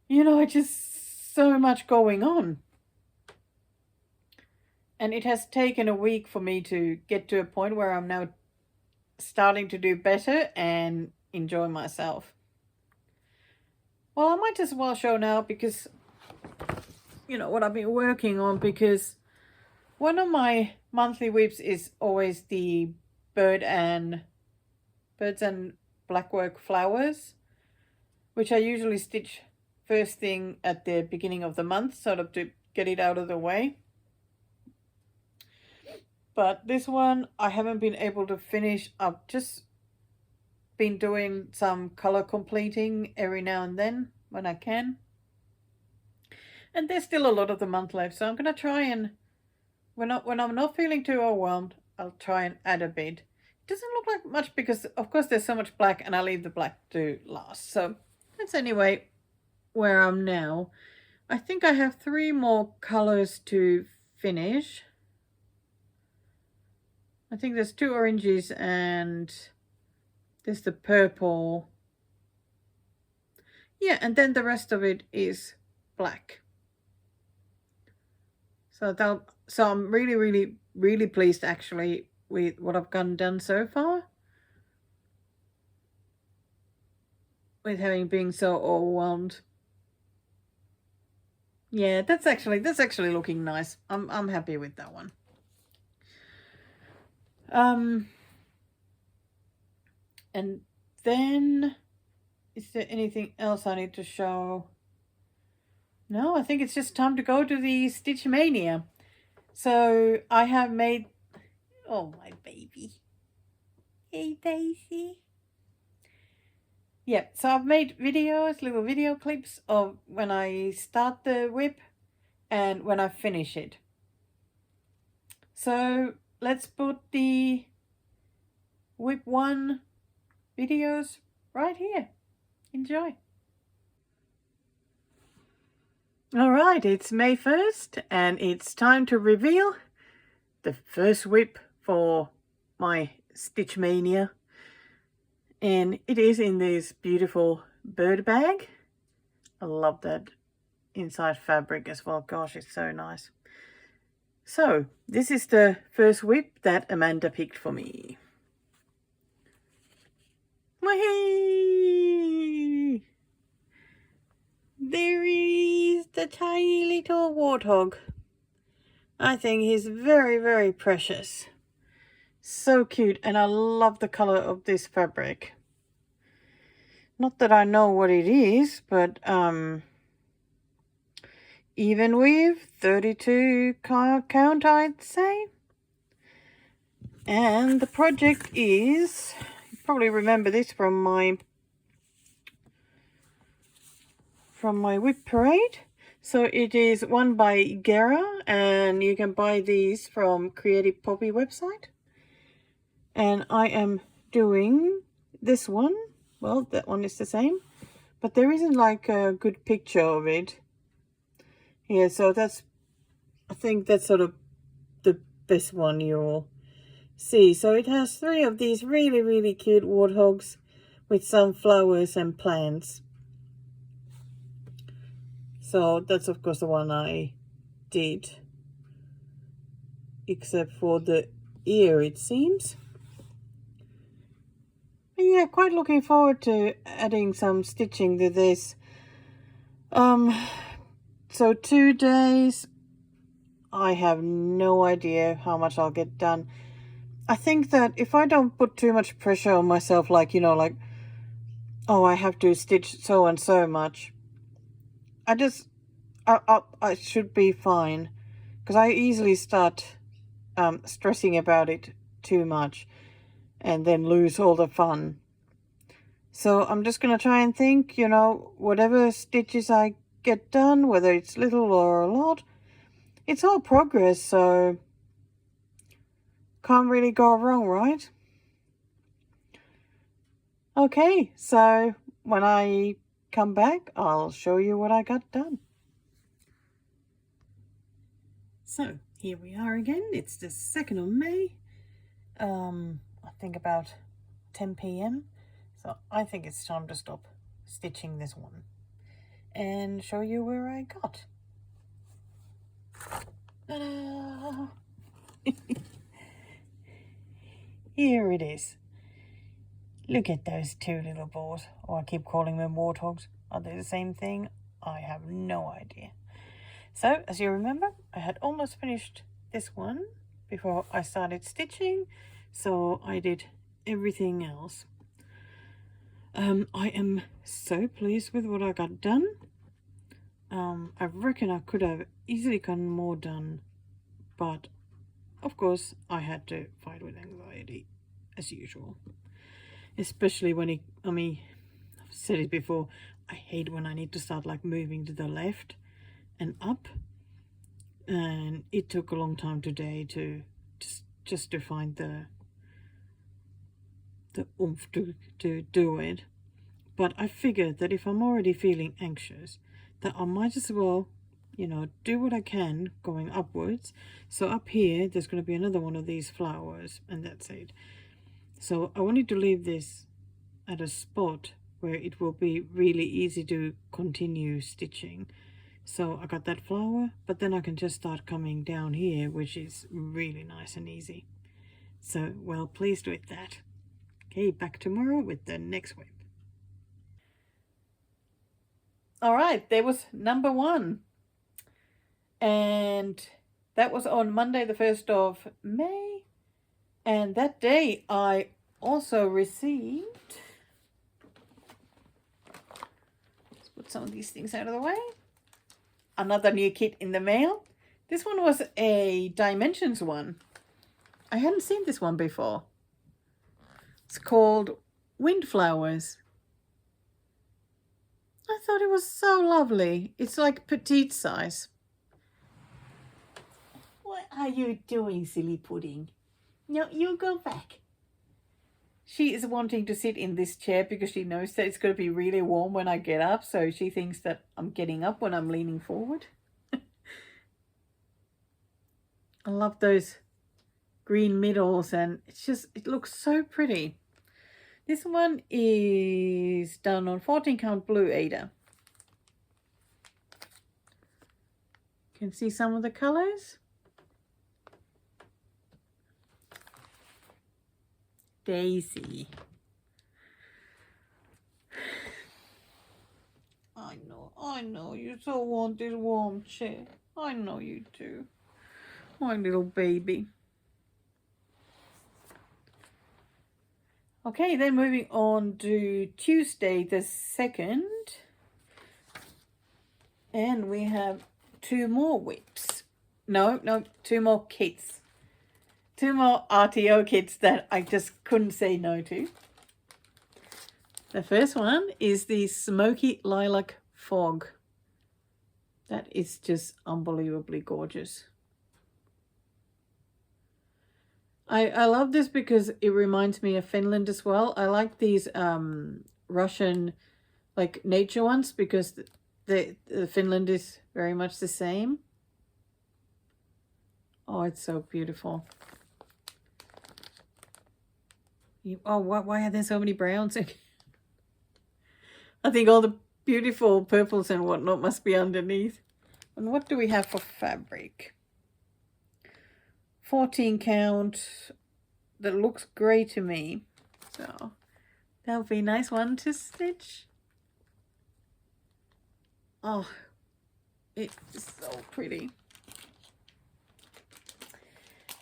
you know, just so much going on. And it has taken a week for me to get to a point where I'm now starting to do better and enjoy myself. Well, I might as well show now because, you know, what I've been working on, because one of my monthly whips is always the birds and blackwork flowers, which I usually stitch first thing at the beginning of the month, sort of to get it out of the way. But this one I haven't been able to finish. I've just been doing some color completing every now and then when I can. And there's still a lot of the month left, so I'm going to try and, when I'm not feeling too overwhelmed, I'll try and add a bit. It doesn't look like much because, of course, there's so much black and I leave the black to last. So that's anyway where I'm now. I think I have 3 more colors to finish. I think there's 2 oranges and there's the purple. Yeah, and then the rest of it is black. So I'm really pleased actually with what I've done so far, with having been so overwhelmed. Yeah, that's actually looking nice. I'm happy with that one. And then, is there anything else I need to show? No, I think it's just time to go to the StitchMaynia. So I have made, oh my baby, hey Daisy. Yeah, so I've made videos, little video clips of when I start the whip and when I finish it. So let's put the whip 1 videos right here. Enjoy. All right, it's May 1st and it's time to reveal the first whip for my StitchMaynia. And it is in this beautiful bird bag. I love that inside fabric as well. Gosh, it's so nice. So this is the first whip that Amanda picked for me. Wahey! There is the tiny little warthog. I think he's very, very precious. So cute, and I love the color of this fabric. Not that I know what it is, but even with 32 count, I'd say. And the project is, you probably remember this from my whip parade. So it is one by Gera, and you can buy these from Creative Poppy website. And I am doing this one. Well, that one is the same, but there isn't like a good picture of it. Yeah, so that's, I think that's sort of the best one you'll see. So it has 3 of these really, really cute warthogs with some flowers and plants. So that's of course the one I did, except for the ear, it seems. But yeah, quite looking forward to adding some stitching to this. So 2 days, I have no idea how much I'll get done. I think that if I don't put too much pressure on myself, like, you know, like, oh, I have to stitch so and so much, I should be fine, because I easily start stressing about it too much and then lose all the fun. So I'm just going to try and think, you know, whatever stitches I get done, whether it's little or a lot, it's all progress, so can't really go wrong, right? Okay, so when I come back, I'll show you what I got done. So here we are again. It's the 2nd of May. I think about 10 p.m. So I think it's time to stop stitching this one and show you where I got. Ta-da! Here it is. Look at those 2 little balls. Oh, I keep calling them warthogs. Are they the same thing? I have no idea. So, as you remember, I had almost finished this one before I started stitching, so I did everything else. I am so pleased with what I got done. I reckon I could have easily gotten more done, but of course I had to fight with anxiety as usual. Especially when I've said it before, I hate when I need to start like moving to the left and up, and it took a long time today to just to find the oomph to do it. But I figured that if I'm already feeling anxious, that I might as well, you know, do what I can going upwards. So up here there's going to be another one of these flowers, and that's it. So I wanted to leave this at a spot where it will be really easy to continue stitching. So I got that flower, but then I can just start coming down here, which is really nice and easy. So well pleased with that. Okay, back tomorrow with the next whip. All right, there was number 1. And that was on Monday the 1st of May. And that day I also received, let's put some of these things out of the way, another new kit in the mail. This one was a Dimensions one. I hadn't seen this one before. It's called Windflowers. I thought it was so lovely. It's like petite size. What are you doing, silly pudding? No, you go back. She is wanting to sit in this chair because she knows that it's going to be really warm when I get up. So she thinks that I'm getting up when I'm leaning forward. I love those green middles, and it looks so pretty. This one is done on 14 count blue Ada. You can see some of the colors. Daisy. I know, you so want this warm chair. I know you do. My little baby. Okay, then moving on to Tuesday the 2nd. And we have 2 more whips. No, 2 more kits. 2 more RTO kits that I just couldn't say no to. The first one is the Smoky Lilac Fog. That is just unbelievably gorgeous. I love this because it reminds me of Finland as well. I like these Russian like nature ones because the Finland is very much the same. Oh, it's so beautiful. Oh, why are there so many browns? I think all the beautiful purples and whatnot must be underneath. And what do we have for fabric? 14 count. That looks grey to me. So that would be a nice one to stitch. Oh, it's so pretty.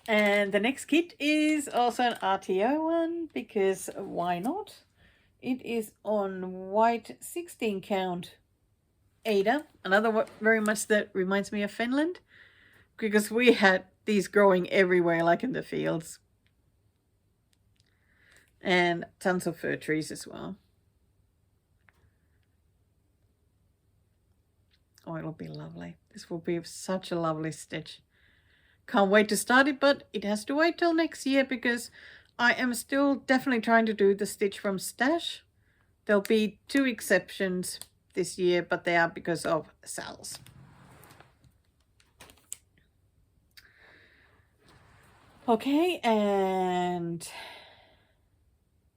And the next kit is also an RTO one because why not? It is on white 16 count Ada. Another very much that reminds me of Finland because we had these growing everywhere like in the fields. And tons of fir trees as well. Oh, it'll be lovely. This will be such a lovely stitch. Can't wait to start it, but it has to wait till next year because I am still definitely trying to do the stitch from stash. There'll be 2 exceptions this year, but they are because of sales. Okay, and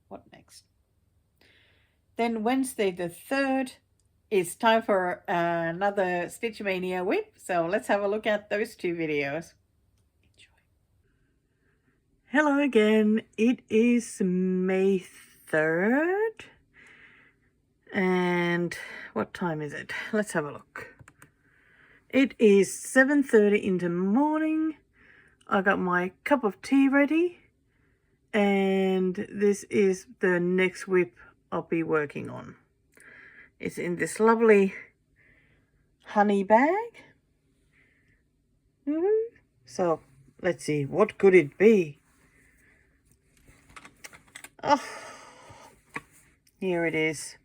what next? Then Wednesday the 3rd, it's time for another StitchMaynia whip. So let's have a look at those 2 videos. Hello again. It is May 3rd. And what time is it? Let's have a look. It is 7:30 in the morning. I got my cup of tea ready. And this is the next whip I'll be working on. It's in this lovely honey bag. So let's see, what could it be? Oh, here it is.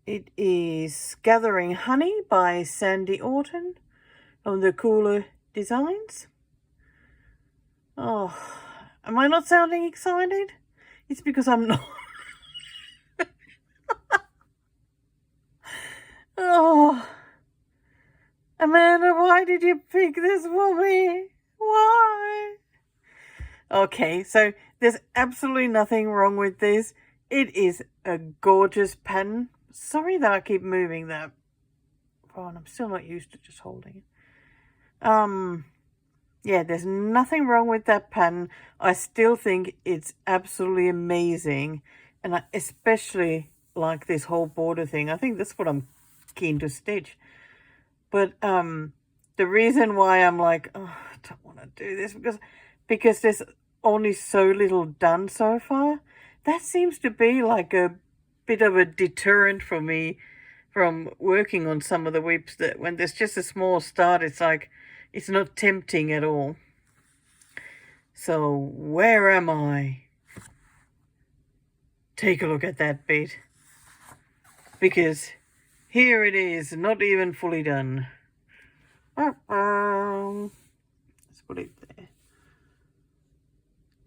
It is Gathering Honey by Sandy Orton on the Cooler Designs. Oh, am I not sounding excited? It's because I'm not. Oh, Amanda, why did you pick this for me? Why? Okay, so there's absolutely nothing wrong with this. It is a gorgeous pen. Sorry that I keep moving that phone. I'm still not used to just holding it. Yeah, there's nothing wrong with that pen. I still think it's absolutely amazing. And I especially like this whole border thing. I think that's what I'm keen to stitch. But the reason why I'm like, oh, I don't want to do this because there's only so little done so far. That seems to be like a bit of a deterrent for me from working on some of the whips, that when there's just a small start, it's like, it's not tempting at all. So where am I? Take a look at that bit. Because here it is, not even fully done. Let's put it there.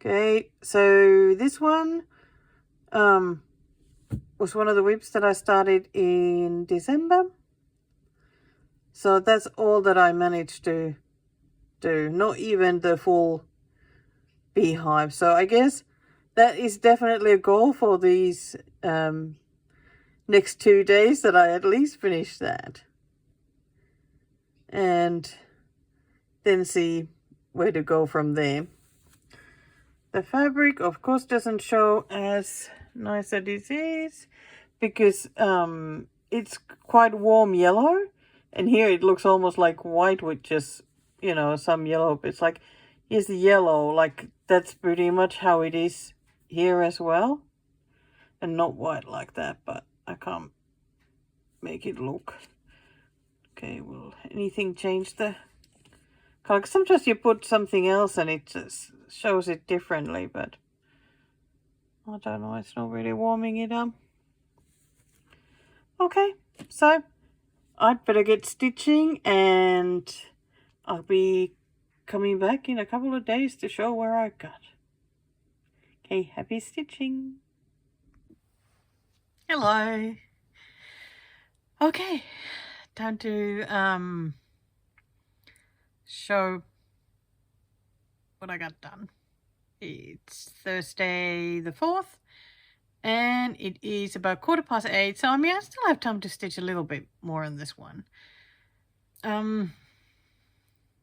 Okay, so this one was one of the whips that I started in December. So that's all that I managed to do, not even the full beehive. So I guess that is definitely a goal for these next 2 days, that I at least finish that. And then see where to go from there. The fabric, of course, doesn't show as nice as it is because it's quite warm yellow. And here it looks almost like white with just, you know, some yellow. It's like, here's the yellow. Like, that's pretty much how it is here as well. And not white like that, but I can't make it look. Okay, will anything change the color? Sometimes you put something else and it just shows it differently, but I don't know. It's not really warming it up. Okay, so I'd better get stitching, and I'll be coming back in a couple of days to show where I got. Okay, happy stitching. Hello. Okay, time to show what I got done. It's Thursday the 4th, and it is about 8:15. So I mean, I still have time to stitch a little bit more on this one.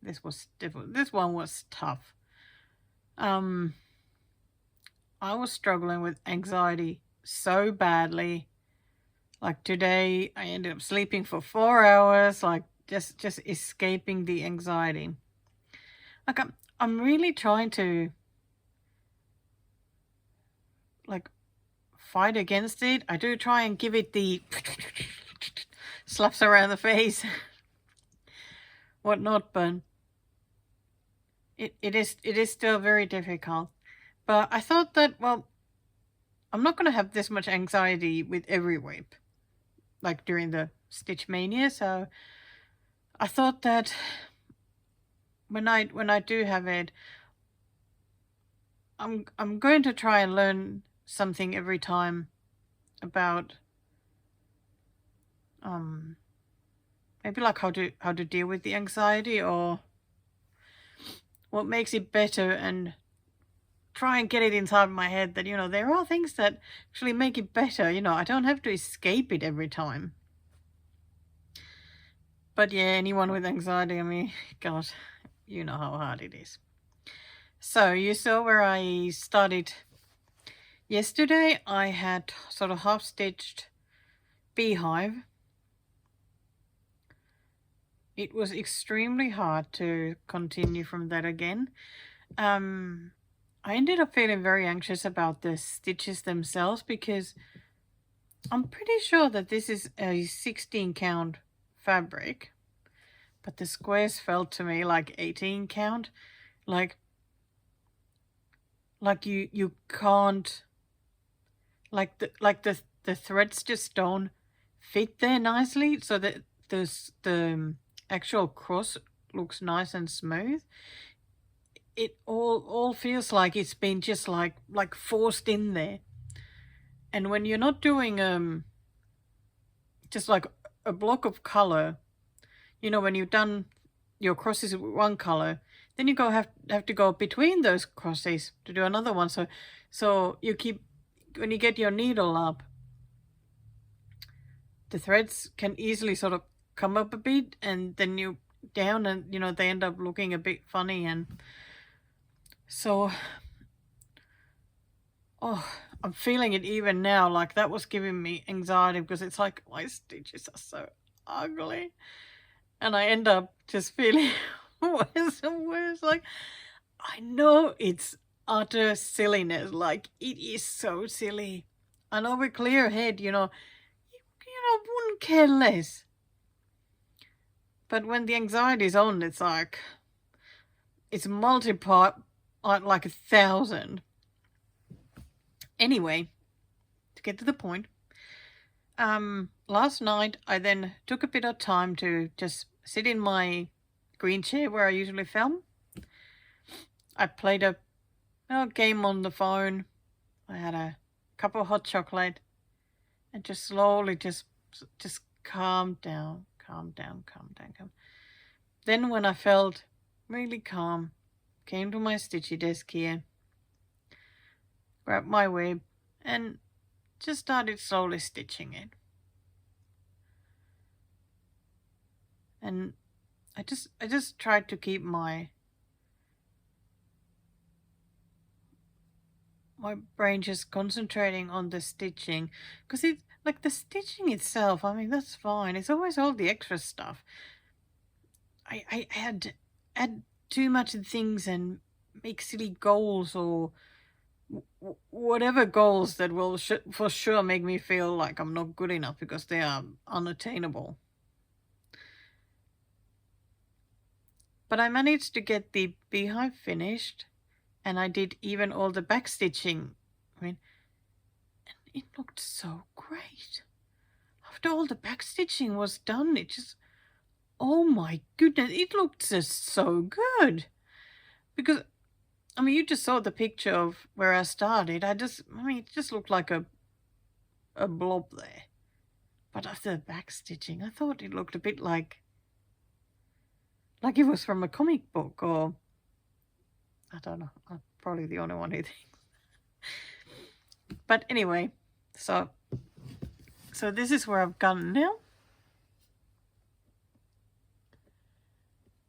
This was difficult. This one was tough. I was struggling with anxiety so badly. Like today, I ended up sleeping for 4 hours, like just escaping the anxiety. Like I'm really trying to like fight against it. I do try and give it the slaps around the face, whatnot, but it is still very difficult. But I thought that, well, I'm not going to have this much anxiety with every whip, like during the StitchMaynia. So I thought that when I do have it, I'm going to try and learn something every time about maybe like how to deal with the anxiety, or what makes it better, and try and get it inside my head that, you know, there are things that actually make it better. You know, I don't have to escape it every time. But yeah, anyone with anxiety, I mean, God, you know how hard it is. So you saw where I started yesterday. I had sort of half stitched beehive. It was extremely hard to continue from that again. I ended up feeling very anxious about the stitches themselves, because I'm pretty sure that this is a 16 count fabric, but the squares felt to me like 18 count. Like you can't, like the threads just don't fit there nicely, so that the actual cross looks nice and smooth. It all feels like it's been just like forced in there. And when you're not doing just like a block of color, you know, when you've done your crosses with one color, then you have to go between those crosses to do another one. So you keep, when you get your needle up, the threads can easily sort of come up a bit, and then you down, and you know, they end up looking a bit funny. And so, oh, I'm feeling it even now. Like that was giving me anxiety, because it's like my stitches are so ugly, and I end up just feeling worse and worse. Like, I know it's utter silliness. Like, it is so silly. I know with clear head, you know, wouldn't care less. But when the anxiety is on, it's like, it's multiplied like 1,000. Anyway, to get to the point, last night I then took a bit of time to just sit in my green chair where I usually film, I played a game on the phone. I had a cup of hot chocolate and just slowly just calmed down, calmed down, calmed down, calmed. Then when I felt really calm, came to my stitchy desk here, grabbed my web and just started slowly stitching it. And I just tried to keep my brain just concentrating on the stitching, because it's like the stitching itself, I mean, that's fine. It's always all the extra stuff. I had add too much things and make silly goals or whatever goals that will for sure make me feel like I'm not good enough because they are unattainable. But I managed to get the beehive finished, and I did even all the back stitching. I mean, and it looked so great. After all the back stitching was done, it just, oh my goodness, it looked just so good. Because, I mean, you just saw the picture of where I started. I mean, it just looked like a blob there. But after the back stitching, I thought it looked a bit like it was from a comic book, or I don't know. I'm probably the only one who thinks. But anyway, so this is where I've gone now.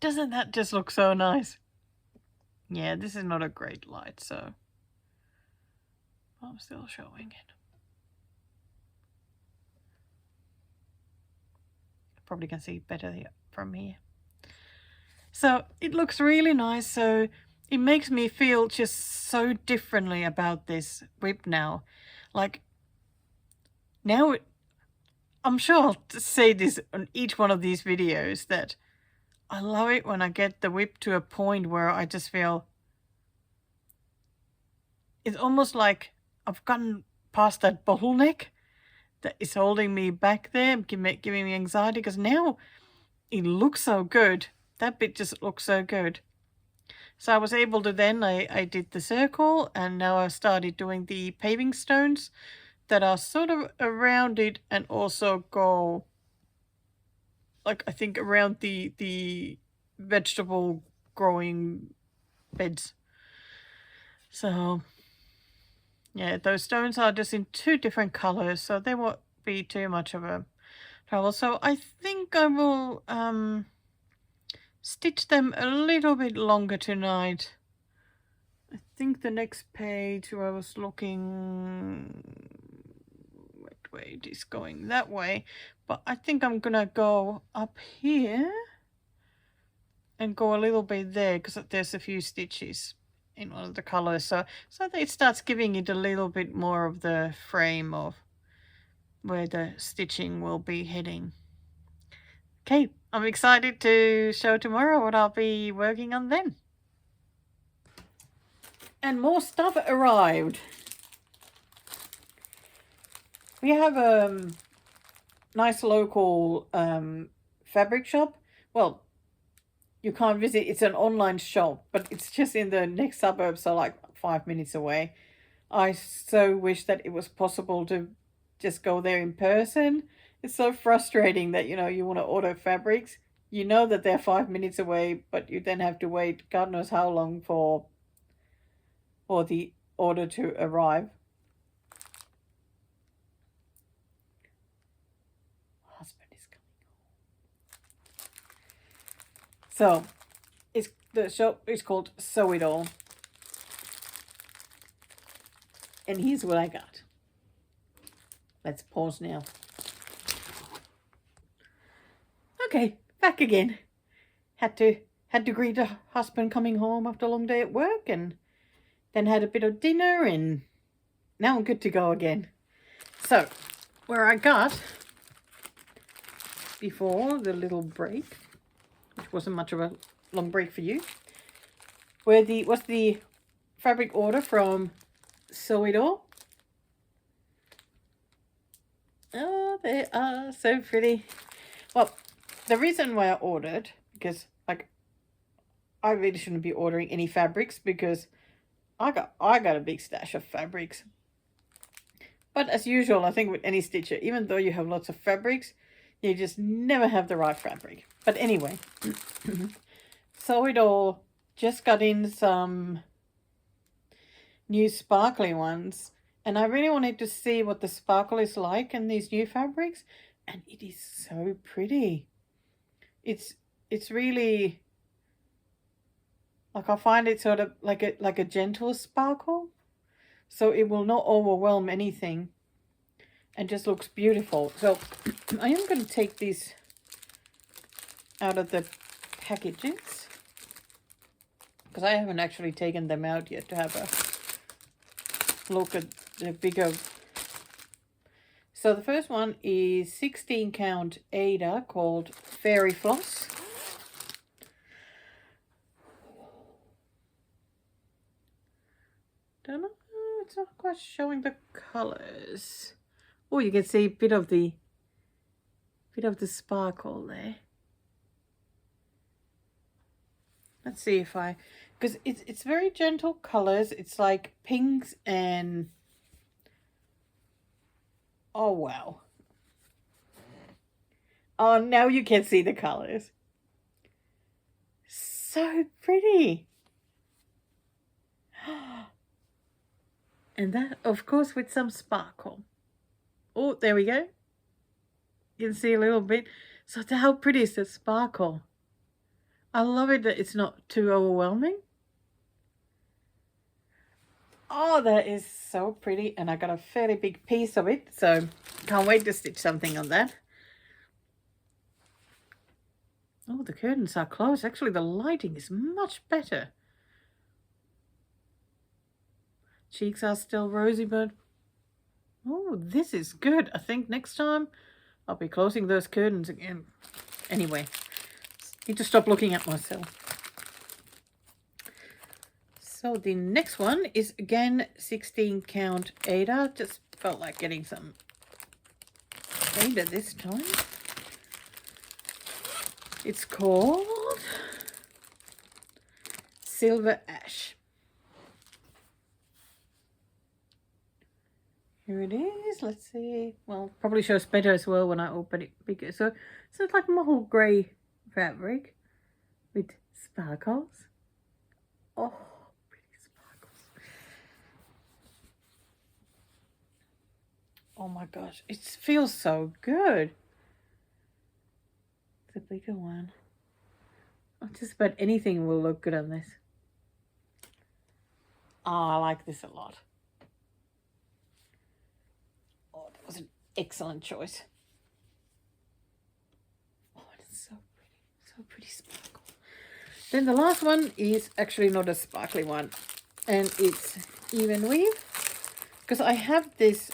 Doesn't that just look so nice? Yeah, this is not a great light, so I'm still showing it. Probably can see better from here. So it looks really nice. So it makes me feel just so differently about this whip now. Like, now I'm sure I'll say this on each one of these videos, that I love it when I get the whip to a point where I just feel it's almost like I've gotten past that bottleneck that is holding me back there, giving me anxiety, because now it looks so good. That bit just looks so good. So I was able to then, I did the circle, and now I started doing the paving stones that are sort of around it and also go, like, I think around the vegetable growing beds. So yeah, those stones are just in 2 different colors, so they won't be too much of a trouble. So I think I will stitch them a little bit longer tonight. I think the next page where I was looking, wait, it's going that way, but I think I'm gonna go up here and go a little bit there, because there's a few stitches in one of the colors, so that it starts giving it a little bit more of the frame of where the stitching will be heading. Okay, I'm excited to show tomorrow what I'll be working on then. And more stuff arrived. We have a nice local fabric shop. Well, you can't visit, it's an online shop, but it's just in the next suburb, so like 5 minutes away. I so wish that it was possible to just go there in person. It's so frustrating that, you know, you want to order fabrics. You know that they're 5 minutes away, but you then have to wait God knows how long for the order to arrive. Husband is coming home. So the shop is called Sew It All. And here's what I got. Let's pause now. Okay, back again. Had to greet a husband coming home after a long day at work, and then had a bit of dinner, and now I'm good to go again. So, where I got before the little break, which wasn't much of a long break for you, was the fabric order from Sew It All. Oh, they are so pretty. Well, the reason why I ordered, because like I really shouldn't be ordering any fabrics because I got a big stash of fabrics. But as usual, I think with any stitcher, even though you have lots of fabrics, you just never have the right fabric. But anyway, sew it all. Just got in some new sparkly ones. And I really wanted to see what the sparkle is like in these new fabrics. And it is so pretty. It's really, like, I find it sort of like a gentle sparkle. So it will not overwhelm anything. And just looks beautiful. So I am going to take these out of the packages. Because I haven't actually taken them out yet to have a look at the bigger. So the first one is 16 count Ada called Fairy Floss. Don't know, it's not quite showing the colors. Oh, you can see a bit of the sparkle there. Let's see if I, because it's very gentle colors. It's like pinks and, oh wow. Oh, now you can see the colors. So pretty. And that, of course, with some sparkle. Oh, there we go. You can see a little bit. So how pretty is the sparkle? I love it that it's not too overwhelming. Oh, that is so pretty. And I got a fairly big piece of it. So can't wait to stitch something on that. Oh, the curtains are closed. Actually, the lighting is much better. Cheeks are still rosy, but oh, this is good. I think next time I'll be closing those curtains again. Anyway, need to stop looking at myself. So the next one is again 16 count Ada. Just felt like getting some Ada this time. It's called Silver Ash. Here it is. Let's see. Well, probably shows better as well when I open it bigger. So it's like mottle grey fabric with sparkles. Oh, pretty sparkles. Oh my gosh, it feels so good. The bigger one. Oh, just about anything will look good on this. Oh, I like this a lot. Oh, that was an excellent choice. Oh, it's so pretty. So pretty sparkle. Then the last one is actually not a sparkly one. And it's even weave. Because I have this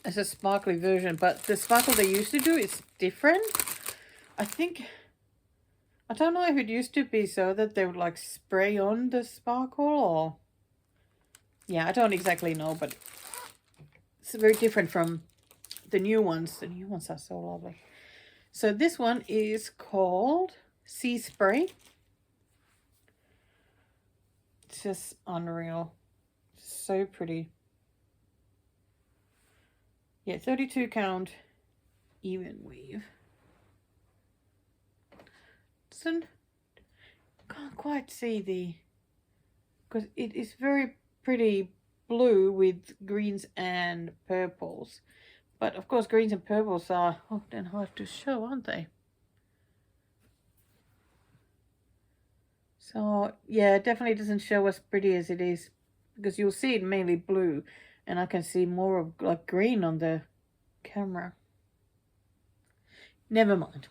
as a sparkly version, but the sparkle they used to do is different. I think, I don't know if it used to be so that they would like spray on the sparkle or, yeah, I don't exactly know, but it's very different from the new ones. The new ones are so lovely. So this one is called Sea Spray. It's just unreal. So pretty. Yeah, 32 count even weave. So can't quite see the, because it is very pretty blue with greens and purples. But of course greens and purples are often hard to show, aren't they? So yeah, it definitely doesn't show as pretty as it is, because you'll see it mainly blue. And I can see more of like green on the camera. Never mind.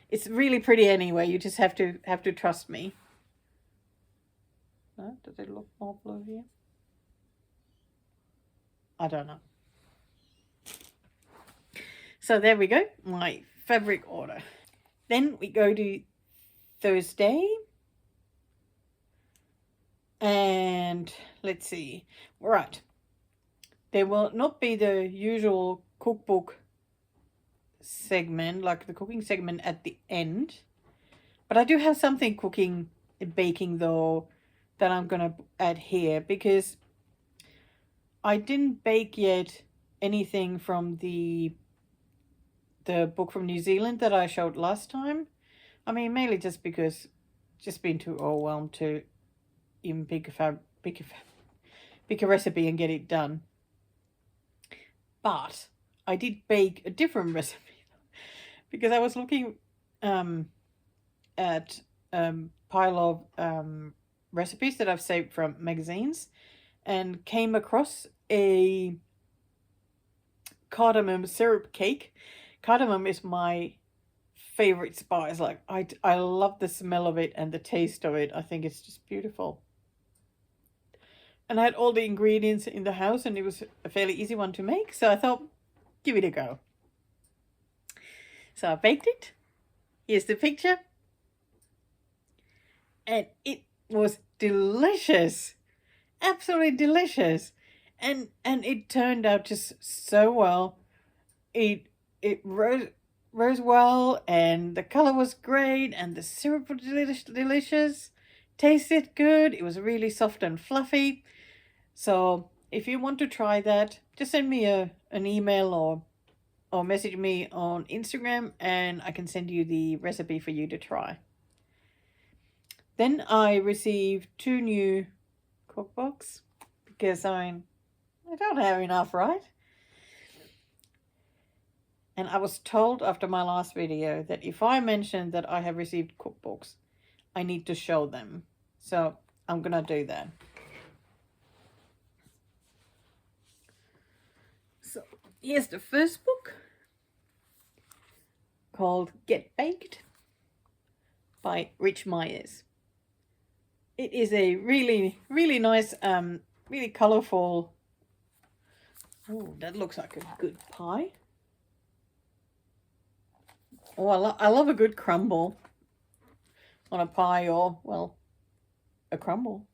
It's really pretty anyway. You just have to trust me. No, does it look more blue here? I don't know. So there we go. My fabric order. Then we go to Thursday. And let's see. Right. There will not be the usual cookbook segment, like the cooking segment at the end. But I do have something cooking and baking though that I'm gonna add here, because I didn't bake yet anything from the book from New Zealand that I showed last time. I mean, mainly just because just been too overwhelmed to even pick a recipe and get it done. But I did bake a different recipe because I was looking at pile of recipes that I've saved from magazines and came across a cardamom syrup cake. Cardamom is my favorite spice. Like I love the smell of it and the taste of it. I think it's just beautiful. And I had all the ingredients in the house and it was a fairly easy one to make, so I thought, give it a go. So I baked it. Here's the picture. And it was delicious. Absolutely delicious. And it turned out just so well. It rose well, and the color was great, and the syrup was delicious. Tasted good. It was really soft and fluffy. So if you want to try that, just send me an email or message me on Instagram and I can send you the recipe for you to try. Then I received 2 new cookbooks because I don't have enough, right? And I was told after my last video that if I mention that I have received cookbooks, I need to show them. So I'm gonna do that. So here's the first book called Get Baked by Rich Myers. It is a really, really nice, really colourful. Oh, that looks like a good pie. Oh, I love a good crumble on a pie, or, well, a crumble.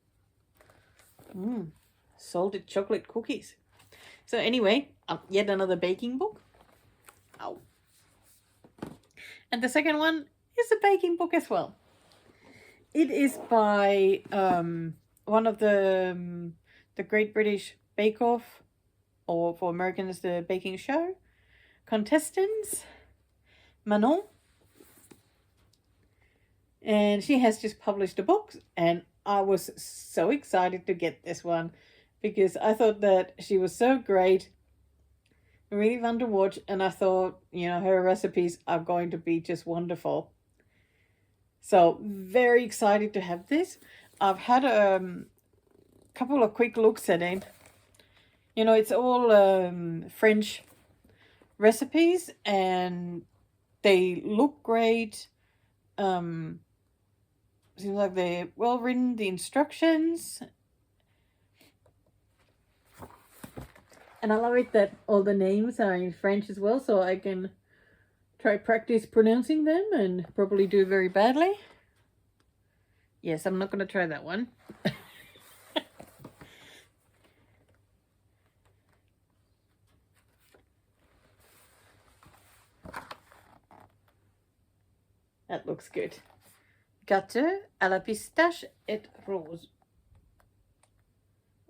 Salted chocolate cookies. So anyway, yet another baking book. Oh. And the second one is a baking book as well. It is by one of the Great British Bake Off, or for Americans, the baking show, contestants, Manon. And she has just published a book, and I was so excited to get this one because I thought that she was so great, really fun to watch, and I thought, you know, her recipes are going to be just wonderful. So very excited to have this. I've had a couple of quick looks at it. You know, it's all French recipes and they look great. Seems like they're well written, the instructions. And I love it that all the names are in French as well, so I can try practice pronouncing them and probably do very badly. Yes, I'm not going to try that one. That looks good. Gâteau à la pistache et rose.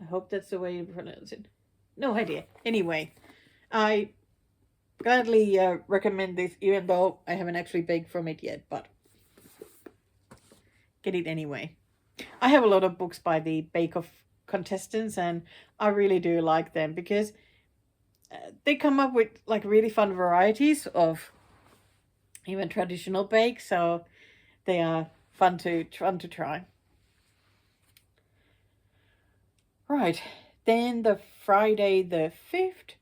I hope that's the way you pronounce it. No idea. Anyway, I gladly recommend this, even though I haven't actually baked from it yet, but get it anyway. I have a lot of books by the Bake Off contestants, and I really do like them because they come up with like really fun varieties of even traditional bakes, so they are fun to try. Right, then the Friday the 5th,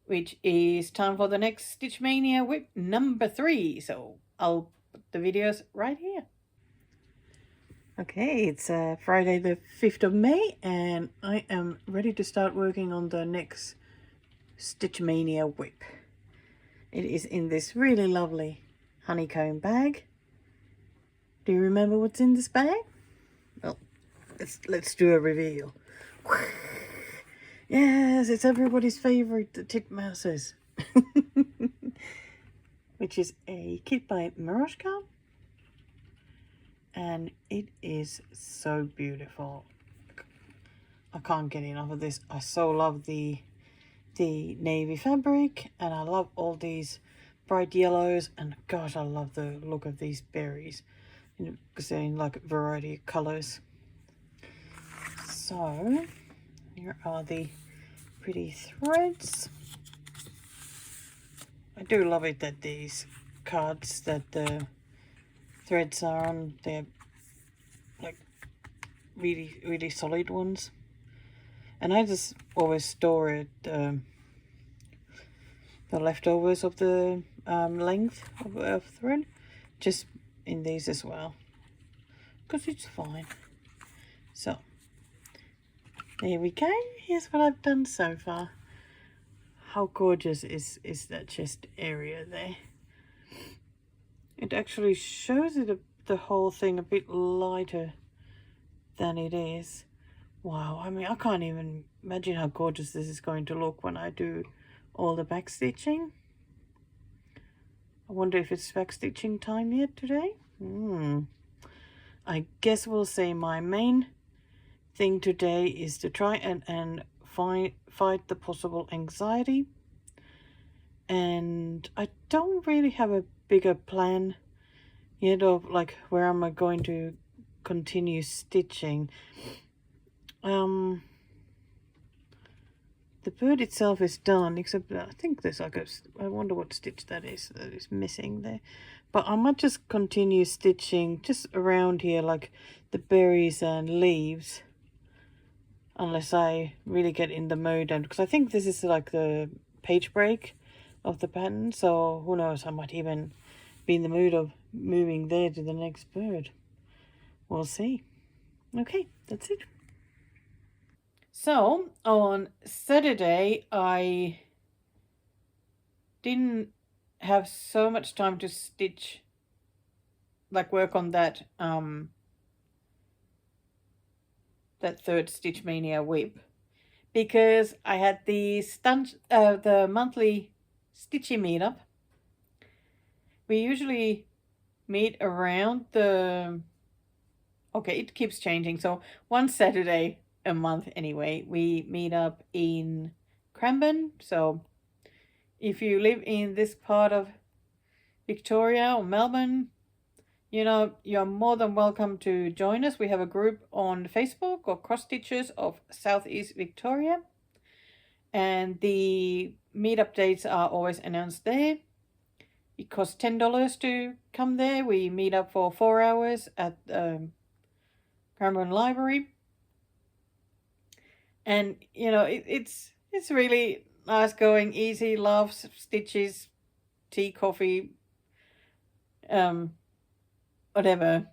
which is time for the next StitchMaynia whip number 3. So I'll put the videos right here. Okay, it's Friday the 5th of May, and I am ready to start working on the next StitchMaynia whip. It is in this really lovely honeycomb bag. Do you remember what's in this bag? Well, let's do a reveal. Yes, it's everybody's favorite, the titmouses. Which is a kit by Maroshka. and it is so beautiful. I can't get enough of this. I so love the navy fabric, and I love all these bright yellows, and gosh, I love the look of these berries because they're in like a variety of colors. So here are the pretty threads. I do love it that these cards that the threads are on, they're like really solid ones. And I just always store it, the leftovers of the length of thread, just in these as well, because it's fine. So there we go. Here's what I've done so far. How gorgeous is that chest area there? It actually shows it the whole thing a bit lighter than it is. Wow, I mean, I can't even imagine how gorgeous this is going to look when I do all the back stitching. I wonder if it's back stitching time yet today. I guess we'll say my main thing today is to try and fight the possible anxiety. And I don't really have a bigger plan yet of like where am I going to continue stitching. The bird itself is done, except I think there's like I wonder what stitch that is missing there. But I might just continue stitching just around here, like the berries and leaves, unless I really get in the mode. And because I think this is like the page break of the pattern, so who knows, I might even be in the mood of moving there to the next bird. We'll see. Okay, that's it. So on Saturday I didn't have so much time to stitch, like work on that that third StitchMaynia whip, because I had the monthly stitching meetup. We usually meet around the, okay, it keeps changing, so one Saturday a month anyway, we meet up in Cranbourne. So if you live in this part of Victoria or Melbourne, you know, you're more than welcome to join us. We have a group on Facebook, or Cross Stitchers of Southeast Victoria, and the meetup dates are always announced there. It costs $10 to come there. We meet up for 4 hours at Cranbourne Library. And, you know, it's really nice going, easy, laughs, stitches, tea, coffee, whatever.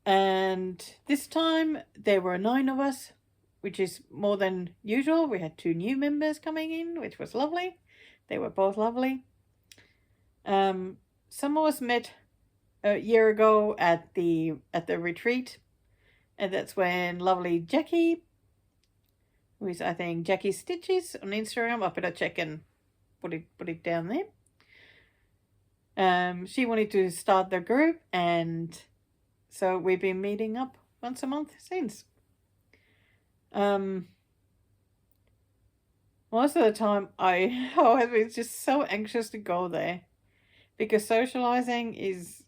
And this time there were 9 of us, which is more than usual. We had 2 new members coming in, which was lovely. They were both lovely. Some of us met a year ago at the retreat, and that's when lovely Jackie, who is I think Jackie Stitches on Instagram, I better check and put it down there. She wanted to start the group, and so we've been meeting up once a month since. Most of the time I was just so anxious to go there, because socializing is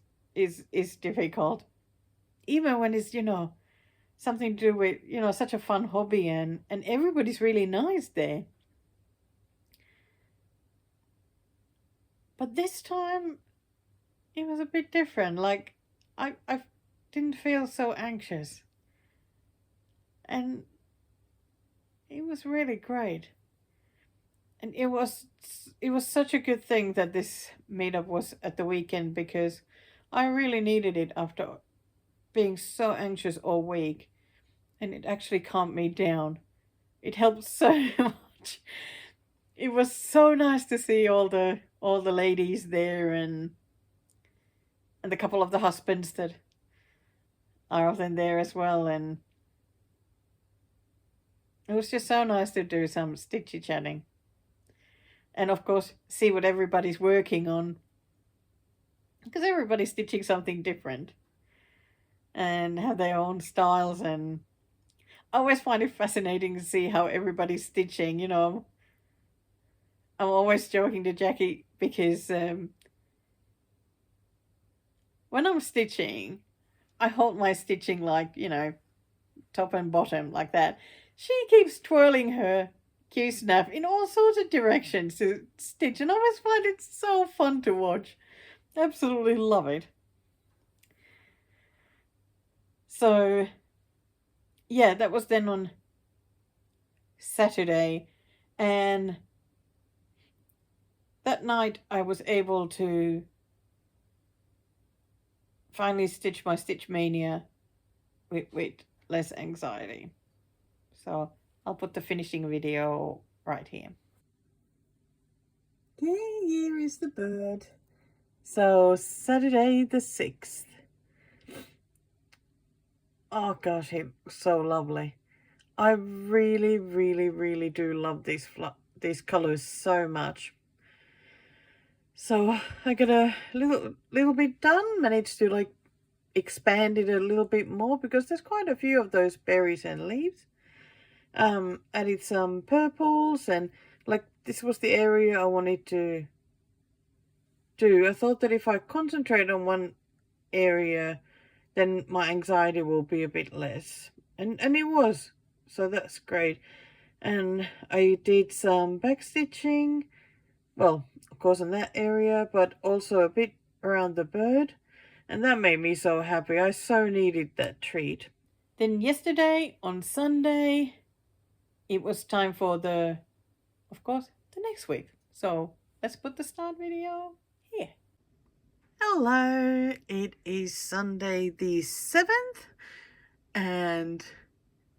difficult, even when it's, you know, something to do with, you know, such a fun hobby, and everybody's really nice there. But this time it was a bit different. Like I didn't feel so anxious, and it was really great. And it was such a good thing that this meetup was at the weekend, because I really needed it after being so anxious all week, and it actually calmed me down. It helped so much. It was so nice to see all the ladies there, and a couple of the husbands that are often there as well, and it was just so nice to do some stitchy chatting. And of course, see what everybody's working on. because everybody's stitching something different and have their own styles, and I always find it fascinating to see how everybody's stitching. You know, I'm always joking to Jackie because when I'm stitching, I hold my stitching like, you know, top and bottom like that. She keeps twirling her Q-snap in all sorts of directions to stitch, and I always find it so fun to watch. Absolutely love it. So, yeah, that was then on Saturday, and that night I was able to finally stitch my StitchMaynia with less anxiety. So I'll put the finishing video right here. Okay, here is the bird. So Saturday the 6th. Oh gosh, it was so lovely. I really, really, really do love these colors so much. So I got a little bit done, managed to like expand it a little bit more because there's quite a few of those berries and leaves. Added some purples, and like this was the area I wanted to do. I thought that if I concentrate on one area, then my anxiety will be a bit less. And it was. So that's great. And I did some backstitching. Well, of course in that area, but also a bit around the bird. And that made me so happy. I so needed that treat. Then yesterday, on Sunday, it was time for of course, the next week. So let's put the start video here. Hello, it is Sunday the 7th, and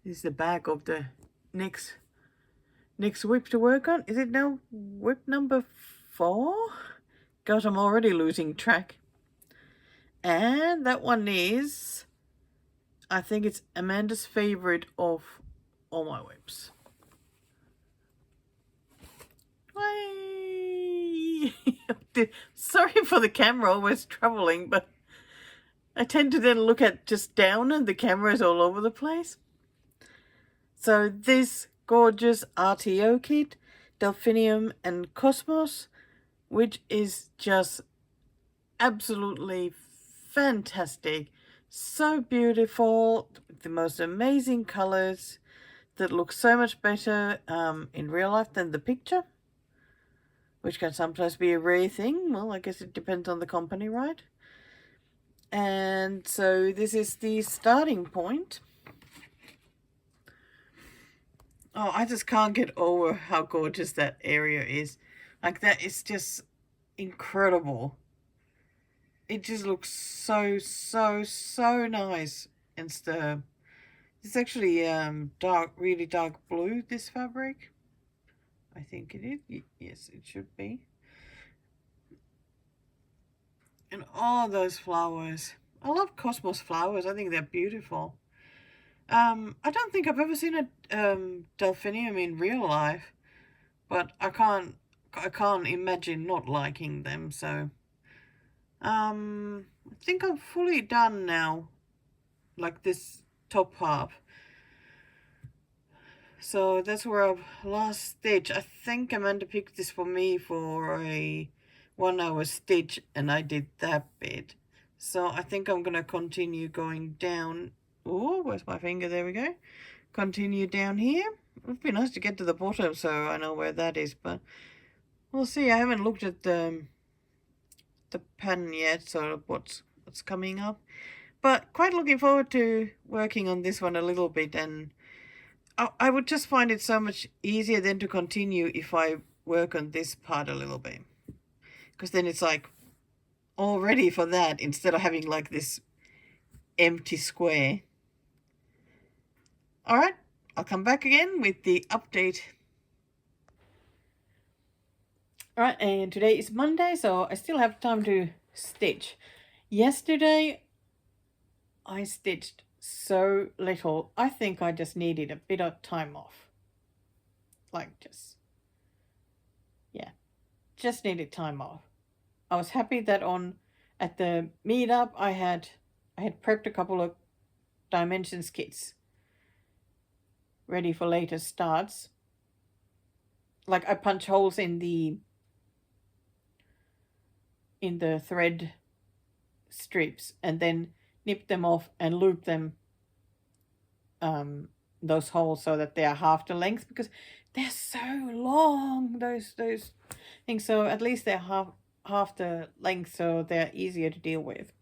this is the back of the next whip to work on. Is it now whip number 4? Gosh, I'm already losing track. And that one is, I think it's Amanda's favorite of all my whips. Way! Sorry for the camera always troubling, but I tend to then look at just down and the camera is all over the place. So this gorgeous RTO kit, Delphinium and Cosmos, which is just absolutely fantastic. So beautiful, the most amazing colors that look so much better in real life than the picture, which can sometimes be a rare thing. Well, I guess it depends on the company, right? And so this is the starting point. Oh, I just can't get over how gorgeous that area is. Like, that is just incredible. It just looks so, so, so nice. And it's actually dark, really dark blue, this fabric. I think it is. Yes, it should be. And all those flowers. I love Cosmos flowers. I think they're beautiful. I don't think I've ever seen a delphinium in real life, but I can't imagine not liking them. So I think I'm fully done now, like this top half. So that's where I've last stitched. I think Amanda picked this for me for a 1 hour stitch, and I did that bit. So I think I'm gonna continue going down. Oh, where's my finger? There we go. Continue down here. It would be nice to get to the bottom so I know where that is, but we'll see. I haven't looked at the pattern yet, so what's coming up. But quite looking forward to working on this one a little bit, and I would just find it so much easier then to continue if I work on this part a little bit. Because then it's like all ready for that instead of having like this empty square. Alright, I'll come back again with the update. Alright, and today is Monday, so I still have time to stitch. Yesterday, I stitched so little. I think I just needed a bit of time off. Like just needed time off. I was happy that on at the meetup, I had prepped a couple of dimensions kits ready for later starts. Like I punch holes in the thread strips and then nip them off and loop them those holes so that they are half the length, because they're so long, those things. So at least they're half the length, so they're easier to deal with.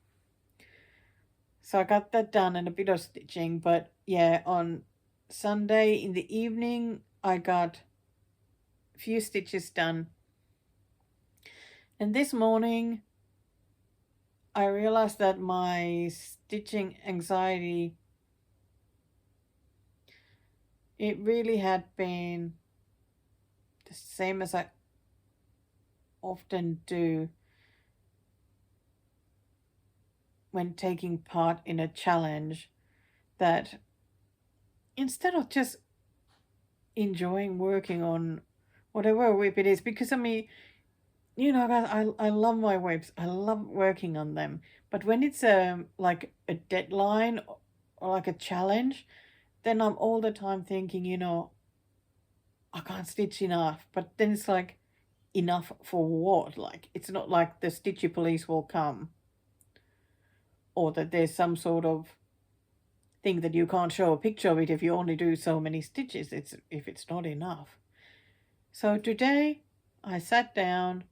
So I got that done and a bit of stitching. But yeah, on Sunday in the evening I got a few stitches done, and this morning I realized that my stitching anxiety, it really had been the same as I often do when taking part in a challenge, that instead of just enjoying working on whatever whip it is, because I mean, you know, guys, I love my whips. I love working on them. But when it's like a deadline or like a challenge, then I'm all the time thinking, you know, I can't stitch enough. But then it's like, enough for what? Like, it's not like the stitchy police will come, or that there's some sort of thing that you can't show a picture of it if you only do so many stitches. It's if it's not enough. So today I sat down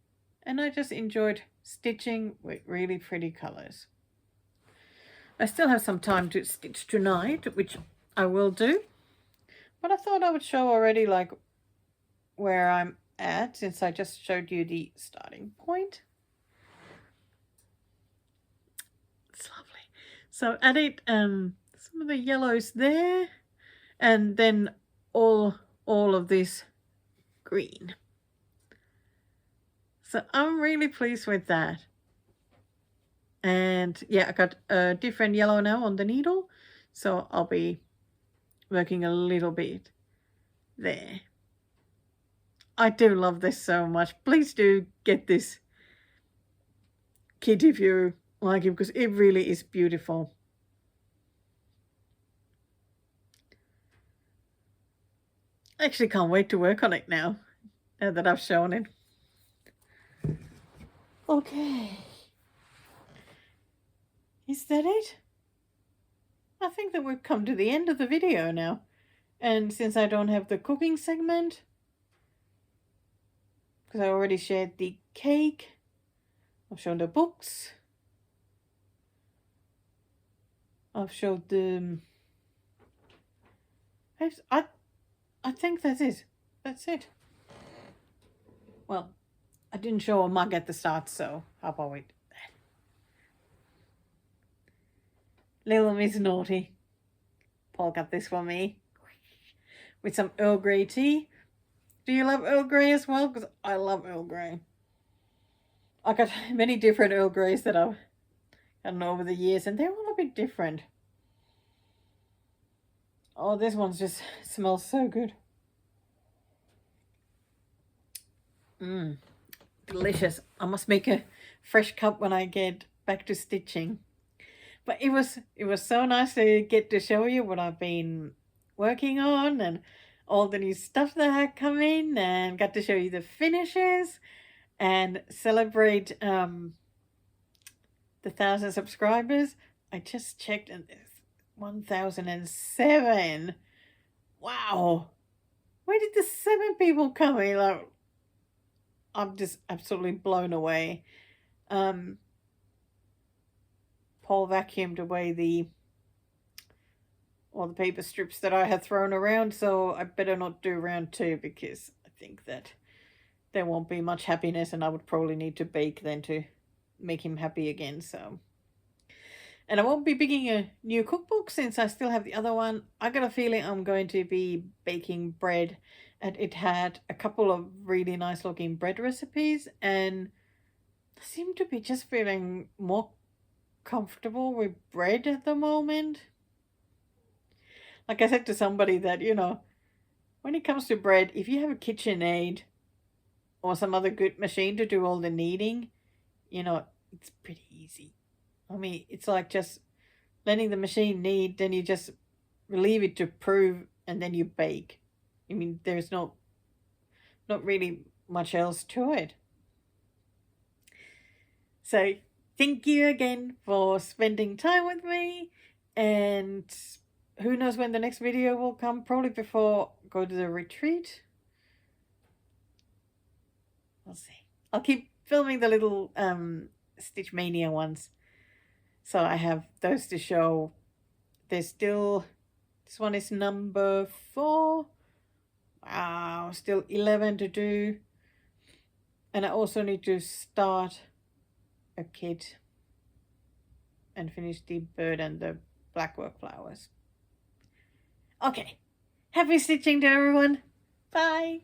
and I just enjoyed stitching with really pretty colors. I still have some time to stitch tonight, which I will do, but I thought I would show already like where I'm at, since I just showed you the starting point. It's lovely. So added some of the yellows there, and then all of this green. So I'm really pleased with that. And yeah, I got a different yellow now on the needle, so I'll be working a little bit there. I do love this so much. Please do get this kit if you like it, because it really is beautiful. I actually can't wait to work on it now that I've shown it. Okay. Is that it? I think that we've come to the end of the video now. And since I don't have the cooking segment, because I already shared the cake, I've shown the books, I've showed the... I think that's it. That's it. Well, I didn't show a mug at the start, so how about we do that? Little Miss Naughty. Paul got this for me with some Earl Grey tea. Do you love Earl Grey as well? Because I love Earl Grey. I got many different Earl Greys that I've gotten over the years, and they're all a bit different. Oh, this one just smells so good. Delicious. I must make a fresh cup when I get back to stitching. But it was so nice to get to show you what I've been working on and all the new stuff that had come in, and got to show you the finishes and celebrate the 1,000 subscribers. I just checked and there's 1,007. Wow. Where did the 7 people come in? Like, I'm just absolutely blown away. Paul vacuumed away all the paper strips that I had thrown around, so I better not do round 2, because I think that there won't be much happiness, and I would probably need to bake then to make him happy again. So, and I won't be picking a new cookbook since I still have the other one. I got a feeling I'm going to be baking bread, and it had a couple of really nice looking bread recipes, and I seem to be just feeling more comfortable with bread at the moment. Like I said to somebody that, you know, when it comes to bread, if you have a KitchenAid or some other good machine to do all the kneading, you know, It's pretty easy. I mean, it's like just letting the machine knead, then you just leave it to prove, and then you bake. I mean, there's not really much else to it. So thank you again for spending time with me, and who knows when the next video will come, probably before I go to the retreat. We'll see. I'll keep filming the little StitchMaynia ones, so I have those to show. There's still, this one is number 4. Wow, still 11 to do. And I also need to start a kit and finish the bird and the blackwork flowers. Okay, happy stitching to everyone. Bye.